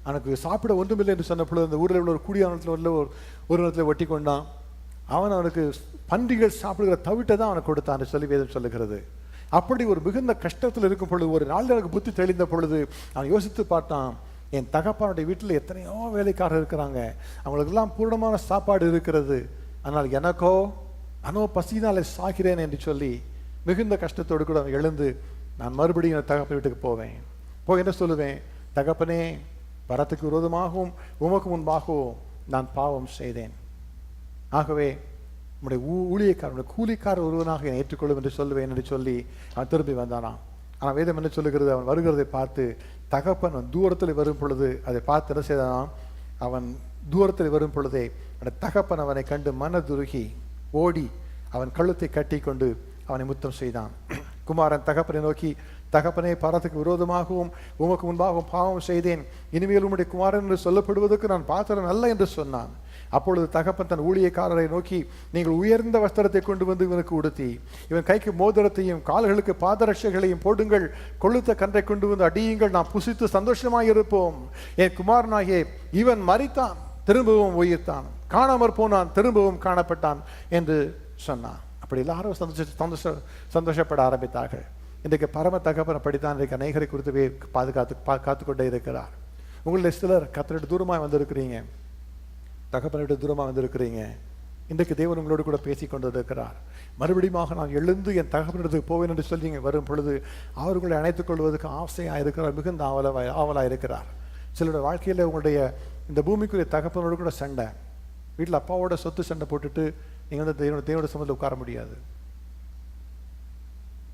அவனுக்கு சாப்பிட ஒன்றுமில்லை என்று சொன்ன பொழுது அந்த ஊரில் உள்ள ஒரு குடியானத்தில் உள்ள ஒரு இடத்துல ஒட்டி கொண்டான். அவனுக்கு பன்றிகள் சாப்பிடுகிற தவிட்டை தான் அவனுக்கு கொடுத்தான் என்று சொல்லி வேதம் சொல்லுகிறது. அப்படி ஒரு மிகுந்த கஷ்டத்தில் இருக்கும் பொழுது ஒரு நாள் எனக்கு புத்தி தெளிந்த பொழுது அவன் யோசித்து பார்த்தான், என் தகப்பனுடைய வீட்டில் எத்தனையோ வேலைக்காரர் இருக்கிறாங்க, அவங்களுக்கெல்லாம் பூர்ணமான சாப்பாடு இருக்கிறது, ஆனால் எனக்கோ பசினாலே சாகிறேன் என்று சொல்லி மிகுந்த கஷ்டத்தோடு கூட அவன் எழுந்து, நான் மறுபடியும் என் தகப்பன் வீட்டுக்கு போவேன். போய் என்ன சொல்லுவேன், தகப்பனே, வரத்துக்கு விரோதமாகவும் உமக்கு முன்பாகவும் நான் பாவம் செய்தேன். ஆகவே உங்களுடைய ஊழியக்காரனுடைய கூலிக்காரர் ஒருவனாக என்னை ஏற்றுக்கொள்ளும் என்று சொல்லுவேன் என்று சொல்லி அவன் திரும்பி வந்தானான். ஆனால் வேதம் என்ன சொல்லுகிறது, அவன் வருகிறதை பார்த்து தகப்பன் தூரத்தில் வரும் பொழுது அதை பார்த்து என்ன செய்தான், அவன் தூரத்தில் வரும் பொழுதே அந்த தகப்பன் அவனை கண்டு மனதுருகி ஓடி அவன் கழுத்தை கட்டி கொண்டு அவனை முத்தம் செய்தான். குமாரன் தகப்பனை நோக்கி, தகப்பனே, பரத்துக்கு விரோதமாகவும் உமக்கு முன்பாகவும் பாவம் செய்தேன், இனிமேல் உம்முடைய குமாரன் என்று சொல்லப்படுவதற்கு நான் பாத்திரம் அல்ல என்று சொன்னான். அப்பொழுது தகப்பன் தன் ஊழியக்காரரை நோக்கி, நீங்கள் உயர்ந்த வஸ்திரத்தை கொண்டு வந்து இவனுக்கு உடுத்தி இவன் கைக்கு மோதிரத்தையும் கால்களுக்கு பாதரட்சைகளையும் போடுங்கள், கொளுத்த கன்றை கொண்டு வந்து அடியுங்கள், நான் புசித்து சந்தோஷமாயிருப்போம். என் குமாரனாகிய இவன் மரித்தான், திரும்பவும் உயிர்த்தான், காணாமற் போனான், திரும்பவும் காணப்பட்டான் என்று சொன்னான். அப்படி எல்லாரும் சந்தோஷப்பட ஆரம்பித்தார்கள். இன்றைக்கு பரம தகப்பனை படித்தான் இன்றைக்கு அநேகரை குறித்து காத்துக்கொண்டே இருக்கிறார். உங்களுடைய சிலர் கர்த்தருக்கு தூரமாக வந்திருக்கிறீங்க, தகப்பனிட்டு தூரமாக வந்திருக்கிறீங்க. இன்றைக்கு தேவன் உங்களோடு கூட பேசி கொண்டு இருக்கிறார். மறுபடியும் நான் எழுந்து என் தகப்பனிடத்துக்கு போவேன் என்று சொல்லி நீங்கள் வரும் பொழுது அவர்களை அணைத்துக் கொள்வதற்கு ஆசையாக இருக்கிறார், மிகுந்த ஆவலாக இருக்கிறார். சிலருடைய வாழ்க்கையில் உங்களுடைய இந்த பூமிக்குரிய தகப்பனோடு கூட சண்டை, வீட்டில் அப்பாவோட சொத்து சண்டை போட்டுட்டு நீங்கள் தேவனோட சமூகத்தில் உட்கார முடியாது.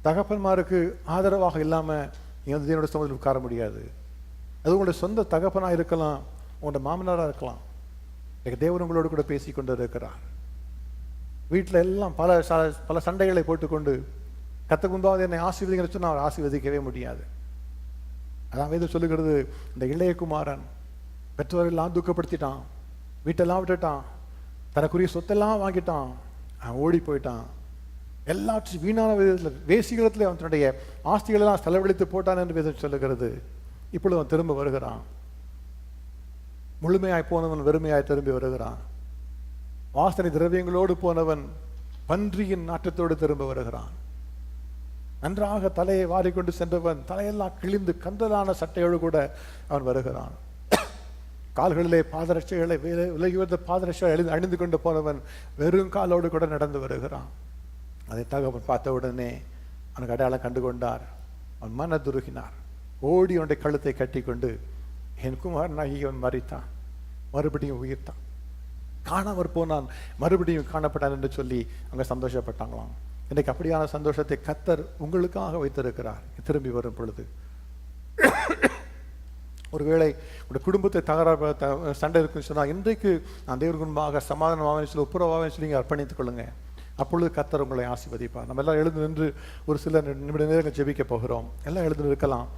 தகப்பன்மாருக்கு ஆதரவாக இல்லாமல் நீங்கள் தேவனோட சமூகத்தில் உட்கார முடியாது. அது உங்களுடைய சொந்த தகப்பனாக இருக்கலாம், உங்களோட மாமனாராக இருக்கலாம், தேவன் உங்களோடு கூட பேசி கொண்டு இருக்கிறார். வீட்டில் எல்லாம் பல சண்டைகளை போட்டுக்கொண்டு கர்த்தருக்கு முன்பாக என்னை ஆசீர்வதிங்கன்னு சொன்னால் அவர் ஆசீர்வதிக்கவே முடியாது. அதான் வேதம் சொல்லுகிறது, இந்த இளைய குமாரன் பெற்றோரெல்லாம் துக்கப்படுத்திட்டான், வீட்டெல்லாம் விட்டுட்டான், தனக்குரிய சொத்தெல்லாம் வாங்கிட்டான், அவன் ஓடி போயிட்டான், எல்லாத்தையும் வீணான விதத்தில் வேசிகளத்தில் அவன் தன்னுடைய ஆஸ்திகளெல்லாம் செலவழித்து போட்டான் என்று வேதம் சொல்லுகிறது. இப்பொழுது அவன் திரும்ப வருகிறான். முழுமையாய் போனவன் வெறுமையாய் திரும்பி வருகிறான். வாசனை திரவியங்களோடு போனவன் பன்றியின் நாட்டத்தோடு திரும்ப வருகிறான். நன்றாக தலையை வாரிக்கொண்டு சென்றவன் தலையெல்லாம் கிழிந்து கந்தலான சட்டையோடு கூட அவன் வருகிறான். கால்களிலே பாதரட்சைகளை விலகி வந்த பாதரட்சை அணிந்து கொண்டு போனவன் வெறும் காலோடு கூட நடந்து வருகிறான். அதை தகவன் பார்த்த உடனே அவனுக்கு அடையாளம் கண்டு கொண்டார். அவன் மனதுருகினார். ஓடி அவனுடைய கழுத்தை கட்டி கொண்டு, என் குமாரனாகி அவன் மரித்தான், மறுபடியும் உயிர்த்தான், காணாமற் போனான், மறுபடியும் காணப்பட்டான் என்று சொல்லி அங்கே சந்தோஷப்பட்டாங்களாம். இன்றைக்கு அப்படியான சந்தோஷத்தை கர்த்தர் உங்களுக்காக வைத்திருக்கிறார். திரும்பி வரும் பொழுது ஒருவேளை உங்களுடைய குடும்பத்தை சண்டை இருக்குன்னு சொன்னால், இன்றைக்கு நான் தேவனுக்கு முன்பாக சமாதானமாக சொல்லி ஒப்புரவாக சொல்லி நீங்கள் அர்ப்பணித்துக் கொள்ளுங்க. அப்பொழுது கர்த்தர் உங்களை ஆசீர்வதிப்பார். நம்ம எல்லாம் எழுந்து நின்று ஒரு சில நிமிட நேரங்கள் ஜெபிக்க போகிறோம். எல்லாம் எழுந்து இருக்கலாம்.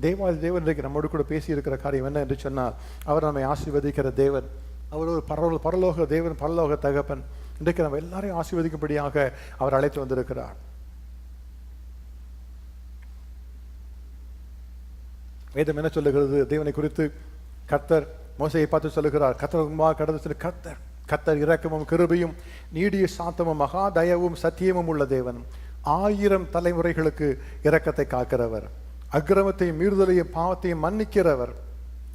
தேவன் இன்றைக்கு நம்மோடு கூட பேசி இருக்கிற காரியம் என்ன என்று சொன்னால், அவர் நம்மை ஆசீர்வதிக்கிற தேவன். அவர் ஒரு பரலோக தேவன், பரலோக தகப்பன். இன்றைக்கு நம்ம எல்லாரையும் ஆசீர்வதிக்கும்படியாக அவர் அழைத்து வந்திருக்கிறார். வேதம் என்ன சொல்லுகிறது தேவனை குறித்து? கர்த்தர் மோசையை பார்த்து சொல்லுகிறார், கர்த்தர் இரக்கமும் கிருபையும் நீடிய சாந்தமும் மகா தயவும் சத்தியமும் உள்ள தேவன், 1000 தலைமுறைகளுக்கு இரக்கத்தை காக்கிறவர், அக்கிரமத்தையும் மீறுதலையும் பாவத்தையும் மன்னிக்கிறவர்,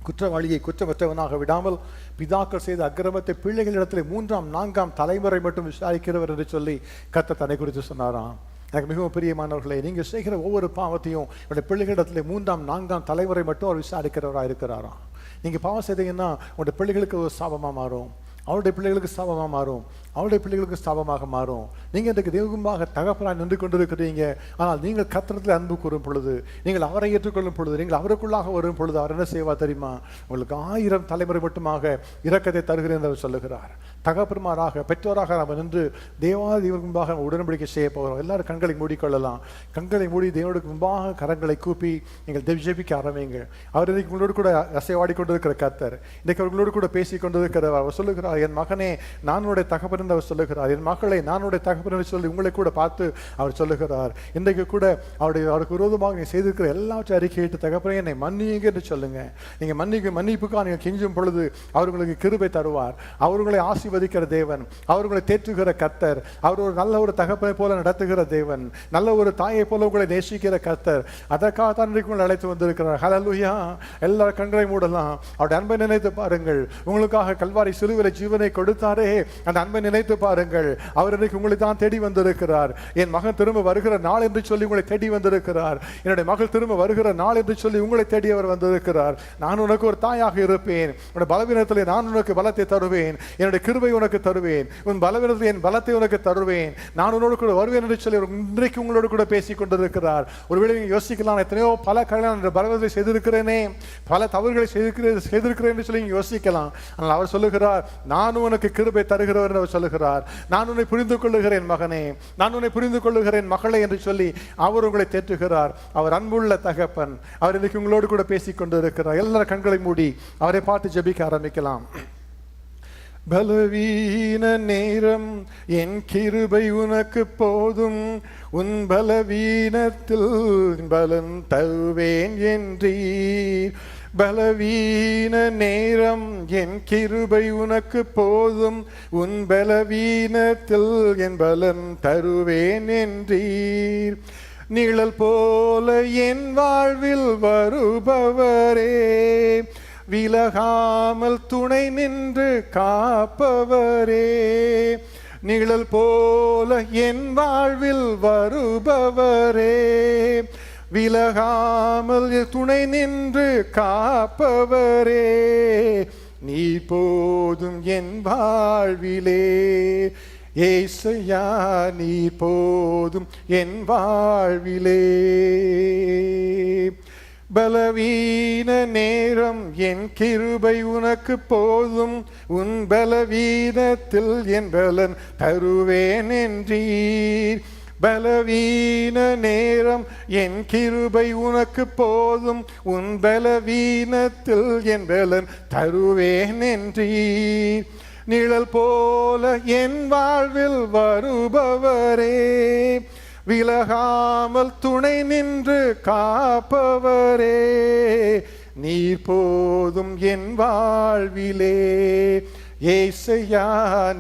குற்றவாளியை குற்றமற்றவனாக விடாமல் பிதாக்கள் செய்த அக்கிரமத்தை பிள்ளைகளிடத்தில் 3ஆம் 4ஆம் தலைமுறை மட்டும் விசாரிக்கிறவர் என்று சொல்லி கர்த்தர் தன்னை குறித்து சொன்னாராம். எனக்கு மிகவும் பிரியமானவர்களே, நீங்கள் செய்கிற ஒவ்வொரு பாவத்தையும் உங்களுடைய பிள்ளைகளிடத்தில் 3ஆம் 4ஆம் தலைமுறை மட்டும் அவர் விசாரிக்கிறவராக இருக்கிறாராம். நீங்கள் பாவம் செய்தீங்கன்னா உங்களுடைய பிள்ளைகளுக்கு ஒரு சாபமாக மாறும், அவருடைய பிள்ளைகளுக்கு சாபமாக மாறும், அவருடைய பிள்ளைகளுக்கு சாபமாக மாறும். நீங்கள் இன்றைக்கு தெய்வமாக தகப்பனாக நின்று கொண்டிருக்கிறீங்க. ஆனால் நீங்கள் கர்த்தரிடத்தில் அன்பு கூறும் பொழுது, நீங்கள் அவரை ஏற்றுக்கொள்ளும் பொழுது, நீங்கள் அவருக்குள்ளாக வரும் பொழுது அவர் என்ன செய்வா தெரியுமா? உங்களுக்கு 1000 தலைமுறை மட்டுமாக இரக்கத்தை தருகிறேன் என்று அவர் சொல்லுகிறார். தகப்பன்மாராக பெற்றோராக நாம் நின்று தேவாதிக்கு முன்பாக உடன்படிக்கை செய்ய போகிறோம். எல்லாரும் கண்களை மூடிக்கொள்ளலாம். கண்களை மூடி தேவனுக்கு முன்பாக கரங்களை கூப்பி நீங்கள் ஜெபிக்க ஆரம்பிங்க. அவர் இன்றைக்கு உங்களோடு கூட அசைவாடி கொண்டிருக்கிற கர்த்தர், இன்றைக்கு அவர்களோடு கூட பேசி கொண்டிருக்கிறவர். அவர் சொல்லுகிறார், என் மகனே நான் உன்னுடைய தகப்பன் என்று அவர் சொல்லுகிறார். என் மகளை நான் உன்னுடைய தகப்பன் என்று சொல்லி உங்களை கூட பார்த்து அவர் சொல்லுகிறார். இன்றைக்கு கூட அவருக்கு விரோதமாக நீ செய்திருக்கிற எல்லாவற்றையும் அறிக்கையிட்டு, தகப்பனே என்னை மன்னியுங்க என்று சொல்லுங்க. நீங்கள் மன்னிப்புக்காக நீங்கள் கெஞ்சும் பொழுது அவர் உங்களுக்கு கிருபை தருவார். அவர் உங்களை ஆசீர்வதிக்கிற தேவன், அவர் உங்களை தேற்றுகிற கர்த்தர், அவர் ஒரு நல்ல ஒரு தகப்பனை போல நடத்துகிற தேவன், நல்ல ஒரு தாயை போல உங்களை நேசிக்கிற கர்த்தர். அதற்காக தான் இன்றைக்கு உங்களை அழைத்து வந்திருக்கிறார். ஹல்லேலூயா. எல்லாரும் கண்களை மூடலாம். அவருடைய அன்பை நினைத்து பாருங்கள். உங்களுக்காக கல்வாரி சிலுவையில் ஜீவனை கொடுத்தாரே, அந்த அன்பை நினைத்து பாருங்கள். அவர் இன்றைக்கு உங்களை தான் தேடி வந்திருக்கிறார். என் மகன் திரும்ப வருகிற நாள் என்று சொல்லி உங்களை தேடி வந்திருக்கிறார். என்னுடைய மகள் திரும்ப வருகிற நாள் என்று சொல்லி உங்களை தேடி அவர் வந்திருக்கிறார். நான் உனக்கு ஒரு தாயாக இருப்பேன், உன்னுடைய பலவீனத்தில் நான் உனக்கு பலத்தை தருவேன், என்னுடைய கிருபை உனக்கு தருவேன், உன் பலவீனத்தில் என் பலத்தை உனக்கு தருவேன், நான் உன்னோடு கூட வருவேன் என்று சொல்லி இன்றைக்கு உங்களோடு கூட பேசிக் கொண்டிருக்கிறார். ஒருவேளை நீங்கள் யோசிக்கலாம், எத்தனையோ பல காரியங்கள் பலவீனத்தை செய்திருக்கிறேனே, பல தவறுகளை செய்திருக்கிறேன் என்று சொல்லி யோசிக்கலாம். ஆனால் அவர் சொல்லுகிறார், நான் உனக்கு கிருபை தருகிறவர் என்று அவர் சொல்லுகிறார். நான் உன்னை புரிந்து கொள்ளுகிறேன் மகனே, நான் உன்னை புரிந்து கொள்ளுகிறேன் மகளே என்று சொல்லி அவர் உங்களை தேற்றுகிறார். அவர் அன்புள்ள தகப்பன். அவர் இன்னைக்கு உங்களோடு கூட பேசிக் கொண்டிருக்கிறார். எல்லாரும் கண்களை மூடி அவரை பார்த்து ஜெபிக்க ஆரம்பிக்கலாம். பலவீன நேரம் என் கிருபை உனக்கு போதும், உன் பலவீனத்தில் பலன் தருவேன் என்றீர். பலவீன நேரம் என் கிருபை உனக்கு போதும், உன் பலவீனத்தில் என் பலன் தருவேன் என்றீர். நிழல் போல என் வாழ்வில் வருபவரே, விலகாமல் துணை நின்று காப்பவரே. நிழல் போல என் வாழ்வில் வருபவரே, விலகாமல் துணை நின்று காப்பவரே. நீ போதும் என் வாழ்விலே, ஏசையா நீ போதும் என் வாழ்விலே. பலவீன நேரம் என் கிருபை உனக்கு போதும், உன் பலவீனத்தில் என் பலன் தருவேன் என்றீர். பலவீன நேரம் என் கிருபை உனக்கு போதும், உன் பலவீனத்தில் என் பலன் தருவேன் என்றீர். நிழல் போல என் வாழ்வில் வருபவரே, விலகாமல் துணை நின்று காப்பவரே, நீர் போதும் என் வாழ்விலே. ஏசையா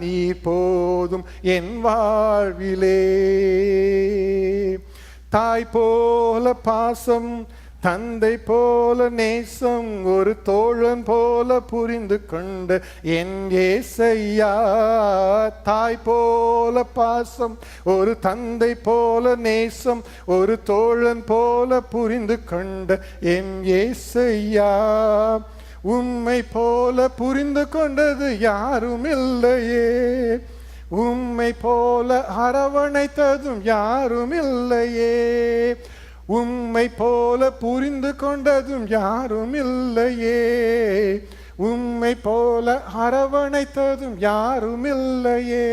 நீர் போதும் என் வாழ்விலே. தாய் போல பாசம், தந்தை போல நேசம், ஒரு தோழன் போல புரிந்து கொண்ட என் ஏசையா. தாய் போல பாசம், ஒரு தந்தை போல நேசம், ஒரு தோழன் போல புரிந்து கொண்ட என் ஏசையா. உம்மை போல புரிந்து கொண்டது யாரும் இல்லையே, உம்மை போல அரவணைத்ததும் யாரும் இல்லையே, உம்மை போல புரிந்து கொண்டதும் யாரும் இல்லையே, உம்மை போல அரவணைத்ததும் யாரும் இல்லையே,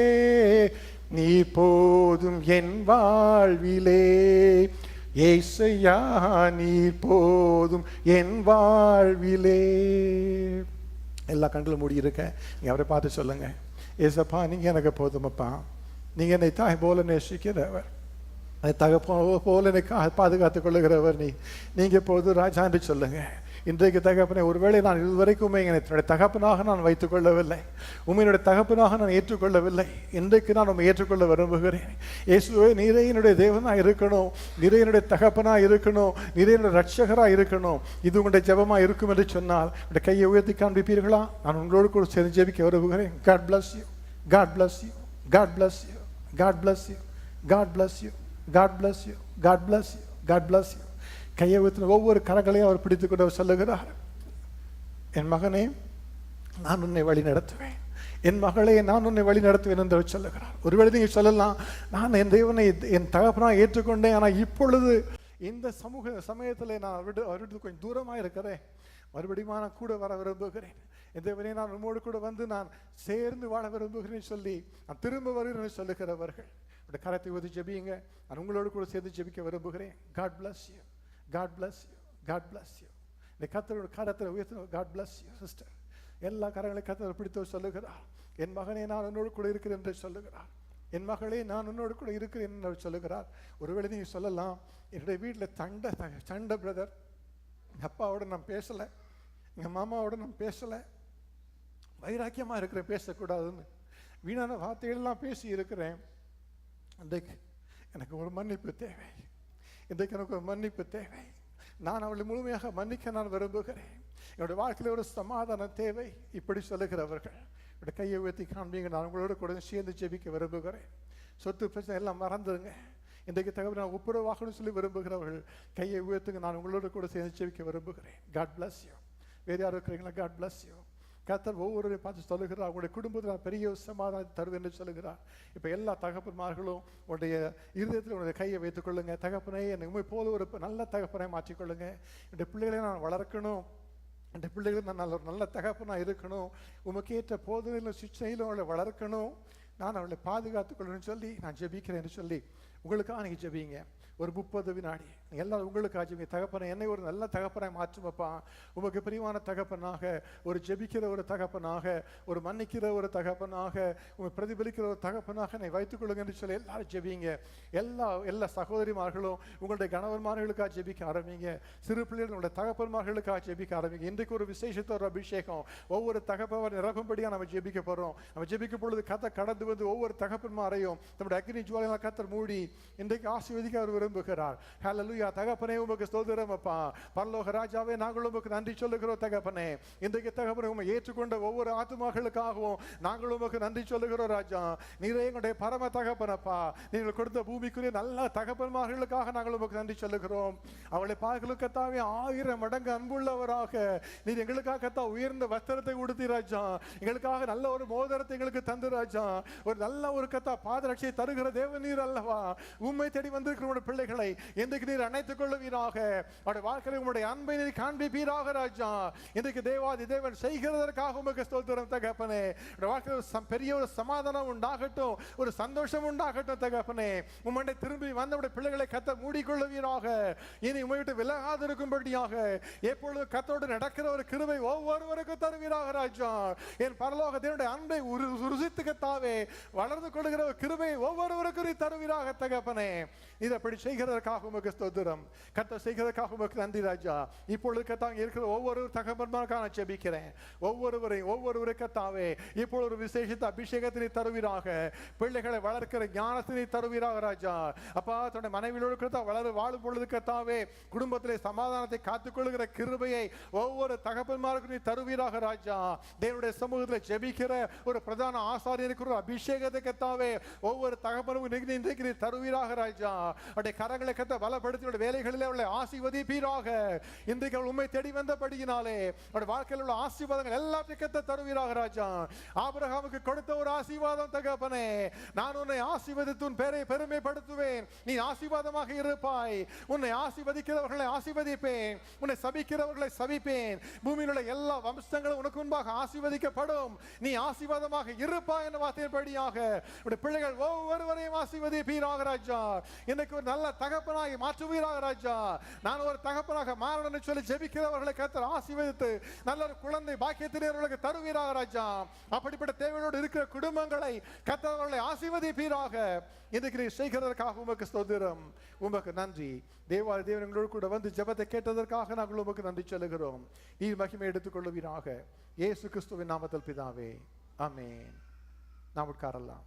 நீ போதும் என் வாழ்விலே. ஏசையா நீர் போதும் என் வாழ்விலே. எல்லா கண்களும் மூடி இருக்க, நீங்க அவரை பார்த்து சொல்லுங்க, ஏசப்பா நீங்க எனக்கு போதுமப்பா, நீங்க என்னை தாய் போல நேசிக்கிறவர், தகப்ப போல என்னை பாதுகாத்துக் கொள்ளுகிறவர், நீங்க போது ராஜா என்று சொல்லுங்க. இன்றைக்கு தகப்பனை, ஒருவேளை நான் இதுவரைக்கும் என்னுடைய தகப்பனாக நான் வைத்துக் கொள்ளவில்லை, உண்மையினுடைய தகப்பனாக நான் ஏற்றுக்கொள்ளவில்லை. இன்றைக்கு நான் உண்மை ஏற்றுக்கொள்ள விரும்புகிறேன். இயேசுவே நீரே என்னுடைய தேவனாக இருக்கணும், நீரே என்னுடைய தகப்பனாக இருக்கணும், நீரே என்னுடைய ரட்சகராக இருக்கணும். இது உங்களுடைய ஜெபமாக இருக்கும் என்று சொன்னால் உங்களுடைய கையை உயர்த்தி காண்பிப்பீர்களா? நான் உங்களோடு கூட சேர்ந்து ஜெபிக்க விரும்புகிறேன். God bless you, God bless you, God bless you, God bless you, God bless you, God bless you, God bless you, God bless you. கையை வைத்து ஒவ்வொரு கரங்களையும் அவர் பிடித்துக் கொண்டு சொல்லுகிறார், என் மகனே நான் உன்னை வழி நடத்துவேன், என் மகளே நான் உன்னை வழி நடத்துவேன் என்று சொல்லுகிறார். ஒருவேளை நீங்கள் சொல்லலாம், நான் என் தேவனை என் தகப்பனாக ஏற்றுக்கொண்டேன், ஆனால் இப்பொழுது இந்த சமயத்தில் நான் அவர்கிட்ட கொஞ்சம் தூரமாக இருக்கிறேன், மறுபடியும் நான் கூட வர விரும்புகிறேன், என் தேவனே நான் உம்மோடு கூட வந்து நான் சேர்ந்து வாழ விரும்புகிறேன் சொல்லி நான் திரும்ப வருகிறேன் சொல்லுகிறவர்கள் உடைய கரத்தை ஊதி ஜெபியுங்க. நான் உங்களோடு கூட சேர்ந்து ஜெபிக்க விரும்புகிறேன். God bless you, God bless you, God bless you. இந்த கர்த்தருடைய கரத்தை உயர்த்த God bless you சிஸ்டர். எல்லா கரங்களை கர்த்தர் பிடித்து சொல்லுகிறார், என் மகனே நான் உன்னோடு கூட இருக்கிறேன் என்று சொல்லுகிறார், என் மகளே நான் உன்னோடு கூட இருக்கிறேன் என்று சொல்லுகிறார். ஒருவேளை நீங்கள் சொல்லலாம், என்னுடைய வீட்டில் சண்டை பிரதர், எங்கள் அப்பாவோட நான் பேசலை, எங்கள் மாமாவோட நான் பேசலை, வைராக்கியமாக இருக்கிறேன், பேசக்கூடாதுன்னு வீணான வார்த்தைகள்லாம் பேசி இருக்கிறேன். இன்றைக்கு எனக்கு ஒரு மன்னிப்பு தேவை, இன்றைக்கு எனக்கு ஒரு மன்னிப்பு தேவை, நான் அவளை முழுமையாக மன்னிக்க நான் விரும்புகிறேன், என்னுடைய வாழ்க்கையில் ஒரு சமாதானம் தேவை. இப்படி சொல்லுகிறவர்கள் என்னுடைய கையை உயர்த்தி காண்பீங்க. நான் உங்களோட கூட சேர்ந்து ஜெபிக்க விரும்புகிறேன். சொத்து பிரச்சனை எல்லாம் மறந்துடுங்க, இன்றைக்கு தகவல் நான் ஒப்புரவாகணும்னு சொல்லி விரும்புகிறவர்கள் கையை உயர்த்துங்க. நான் உங்களோட கூட சேர்ந்து ஜெபிக்க விரும்புகிறேன். God bless you. வேறு யாரும் இருக்கிறீங்களா? God bless you. கர்த்தர் ஒவ்வொருவரையும் பார்த்து சொல்லுகிறார், அவங்களுடைய குடும்பத்தில் நான் பெரிய சமாதானம் தருவேன் என்று சொல்லுகிறார். இப்போ எல்லா தகப்பன்மார்களும் உடைய இருதயத்தில் உடைய கையை வைத்துக் கொள்ளுங்க. தகப்பனை என்னை உண்மை போல ஒரு நல்ல தகப்பனை மாற்றிக்கொள்ளுங்க. என்னுடைய பிள்ளைகளை நான் வளர்க்கணும், என்னுடைய பிள்ளைகளுக்கு நான் நல்ல தகப்பனாக இருக்கணும், உமக்கு ஏற்ற போதனையிலும் சிச்சையிலும் அவளை வளர்க்கணும், நான் அவளை பாதுகாத்துக் கொள்ளணும்னு சொல்லி நான் ஜெபிக்கிறேன்னு சொல்லி உங்களுக்காக நீங்கள் ஜெபிங்க. ஒரு 30 வினாடி எல்லாரும் உங்களுக்காக ஜெபிங்க. தகப்பனை என்னை ஒரு நல்ல தகப்பனாக மாற்றுமப்பா, உமக்கு பிரியமான தகப்பனாக, ஒரு ஜெபிக்கிற ஒரு தகப்பனாக, ஒரு மன்னிக்கிற ஒரு தகப்பனாக, உங்களை பிரதிபலிக்கிற ஒரு தகப்பனாக என்னை வைத்துக் கொள்ளுங்க என்று சொல்லி எல்லாரும் ஜெபிங்க. எல்லா சகோதரிமார்களும் உங்களுடைய கணவன்மார்களுக்காக ஜெபிக்க ஆரம்பிங்க. சிறு பிள்ளைகள் உங்களுடைய தகப்பன்மார்களுக்காக ஜெபிக்க ஆரம்பிங்க. இன்றைக்கு ஒரு விசேஷத்த ஒரு அபிஷேகம், ஒவ்வொரு தகப்பன் நிரப்பும்படியாக நம்ம ஜெபிக்க போகிறோம். நம்ம ஜெபிக்கும் பொழுது கர்த்தர் கடந்து வந்து ஒவ்வொரு தகப்பன்மாரையும் நம்முடைய அக்னி ஜுவாலையால் கர்த்தர் மூடி இன்றைக்கு ஆசீர்வதிக்க அவர் விரும்புகிறார். ஹல்லேலூயா. தகப்பனே உமக்கு ஸ்தோத்திரம் அப்பா. பரலோக ராஜாவே நாங்கள் உமக்கு நன்றி சொல்லுகிறோம் தகப்பனே. இன்றைக்கு தகப்பனை உம்மை ஏற்றுக்கொண்ட ஒவ்வொரு ஆத்துமாக்களுக்காகவும் நாங்கள் உமக்கு நன்றி சொல்லுகிறோம் ராஜா. நீரே எங்களுடைய பரம தகப்பனப்பா. நீங்கள் கொடுத்த பூமிக்குரிய நல்ல தகப்பன்மார்களுக்காக நாங்கள் உமக்கு நன்றி சொல்லுகிறோம். அவளை பார்க்கலுக்கத்தாவே 1000 மடங்கு அன்புள்ளவராக நீர் எங்களுக்காக கத்தா உயர்ந்த வஸ்திரத்தை கொடுத்தி ராஜா, எங்களுக்காக நல்ல ஒரு மோதிரத்தை எங்களுக்கு தந்து ராஜா, ஒரு நல்ல ஒரு கத்தா பாதரட்சியை தருகிற தேவ நீர் அல்லவா. உம்மை தேடி வந்திருக்கிற பிள்ளைகளை இன்றைக்கு நீர் அணைத்துக் கொள்ளுவீராக. அவருடைய வாழ்க்கையில் உங்களுடைய அன்பை நீர் காண்பிப்பீராக ராஜா. இன்றைக்கு தேவாதி தேவன் செய்கிறதற்காக உமக்கு ஸ்தோத்திரம் தகப்பனே. வாழ்க்கையில் பெரிய ஒரு சமாதானம் உண்டாகட்டும், ஒரு சந்தோஷம் உண்டாகட்டும் தகப்பனே. உம்முடைய திரும்பி வந்தவுடைய பிள்ளைகளை கத்த மூடிக்கொள்ளுவீராக. இனி உம்மை விட்டு விலகாது இருக்கும்படியாக எப்பொழுது கத்தோடு நடக்கிற ஒரு கிருபை ஒவ்வொருவருக்கும் தருவீராக ராஜா. என் பரலோக தேவனுடைய அன்பை ருசித்து கத்தாவே வளர்ந்து கொள்கிற ஒரு கிருபை ஒவ்வொருவருக்கும் நீ தருவீராக தகப்பனே. இதை அப்படி செய்கிறதற்காக உமக்கு ஸ்தோத்திரம். கத்த செய்கிறதற்காக உமக்கு நன்றி ராஜா. இப்பொழுது கத்தாங்க இருக்கிற ஒவ்வொரு தகப்பன்மாருக்காக நான் ஜெபிக்கிறேன். ஒவ்வொருவரை கத்தாவே இப்பொழுது ஒரு விசேஷித்த அபிஷேகத்தினை தருவீராக. பிள்ளைகளை வளர்க்கிற ஞானத்தினை தருவீராக ராஜா. அப்பா தன்னுடைய மனைவியோடு கத்தா வாழும் பொழுது கத்தாவே குடும்பத்திலே சமாதானத்தை காத்துக்கொள்கிற கிருபையை ஒவ்வொரு தகப்பன்மாருக்கும் நீ தருவீராக ராஜா. தேவனுடைய சமூகத்தில் ஜெபிக்கிற ஒரு பிரதான ஆசாரியனுக்கு ஒரு அபிஷேகத்தை கத்தாவே ஒவ்வொரு தகப்பனுக்கும் இன்றைக்கு நீ தருவீராக ராஜா. அவருடைய கரங்களை கத்த பலப்படுத்தி வேலைகளிலே அவளை ஆசீர்வதிப்பீராக. இன்றைக்கு அவள் உண்மை தேடி வந்தபடியினாலே அவருடைய வாழ்க்கையில் உள்ள ஆசீர்வாதங்கள் எல்லாத்தையும் கத்த தருவீராக ராஜா. ஆபிரகாமுக்கு கொடுத்த ஒரு ஆசீர்வாதம் தகப்பனே, நான் உன்னை ஆசீர்வதித்து உன் பேரை பெருமைப்படுத்துவேன், நீ ஆசீர்வாதமாக இருப்பாய். உன்னை ஆசீர்வதிக்கிறவர்களை ஆசீர்வதிப்பேன், உன்னை சபிக்கிறவர்களை சபிப்பேன். பூமியில் உள்ள எல்லா வம்சங்களும் உனக்கு முன்பாக ஆசீர்வதிக்கப்படும், நீ ஆசீர்வாதமாக இருப்பாய் என்ற வார்த்தையின்படியாக உடைய பிள்ளைகள் ஒவ்வொருவரையும் ஆசீர்வதிப்பீராக ராஜா. எனக்கு ஒரு நல்ல தகப்பனாக மாற்றுவீராக ராஜா. நான் ஒரு தகப்பனாக மாறணும்னு சொல்லி ஜெபிக்கிறவர்களை கர்த்தர் ஆசீர்வதித்து நல்ல ஒரு குழந்தை பாக்கியத்தினர்களுக்கு தருவீராக ராஜா. அப்படிப்பட்ட தேவையோடு இருக்கிற குடும்பங்களை கர்த்தர் அவர்களை ஆசீர்வதிப்பீராக. இன்றைக்கு நீ செய்கிறதற்காக உமக்கு ஸ்தோத்திரம், உமக்கு நன்றி. தேவாதி தேவன் எங்களோடு கூட வந்து ஜெபத்தை கேட்டதற்காக நாங்கள் உமக்கு நன்றி சொல்லுகிறோம். நீ மகிமை எடுத்துக் கொள்ளுவீராக. இயேசு கிறிஸ்துவின் நாமத்தில் பிதாவே, ஆமென். நாம் உட்காரலாம்.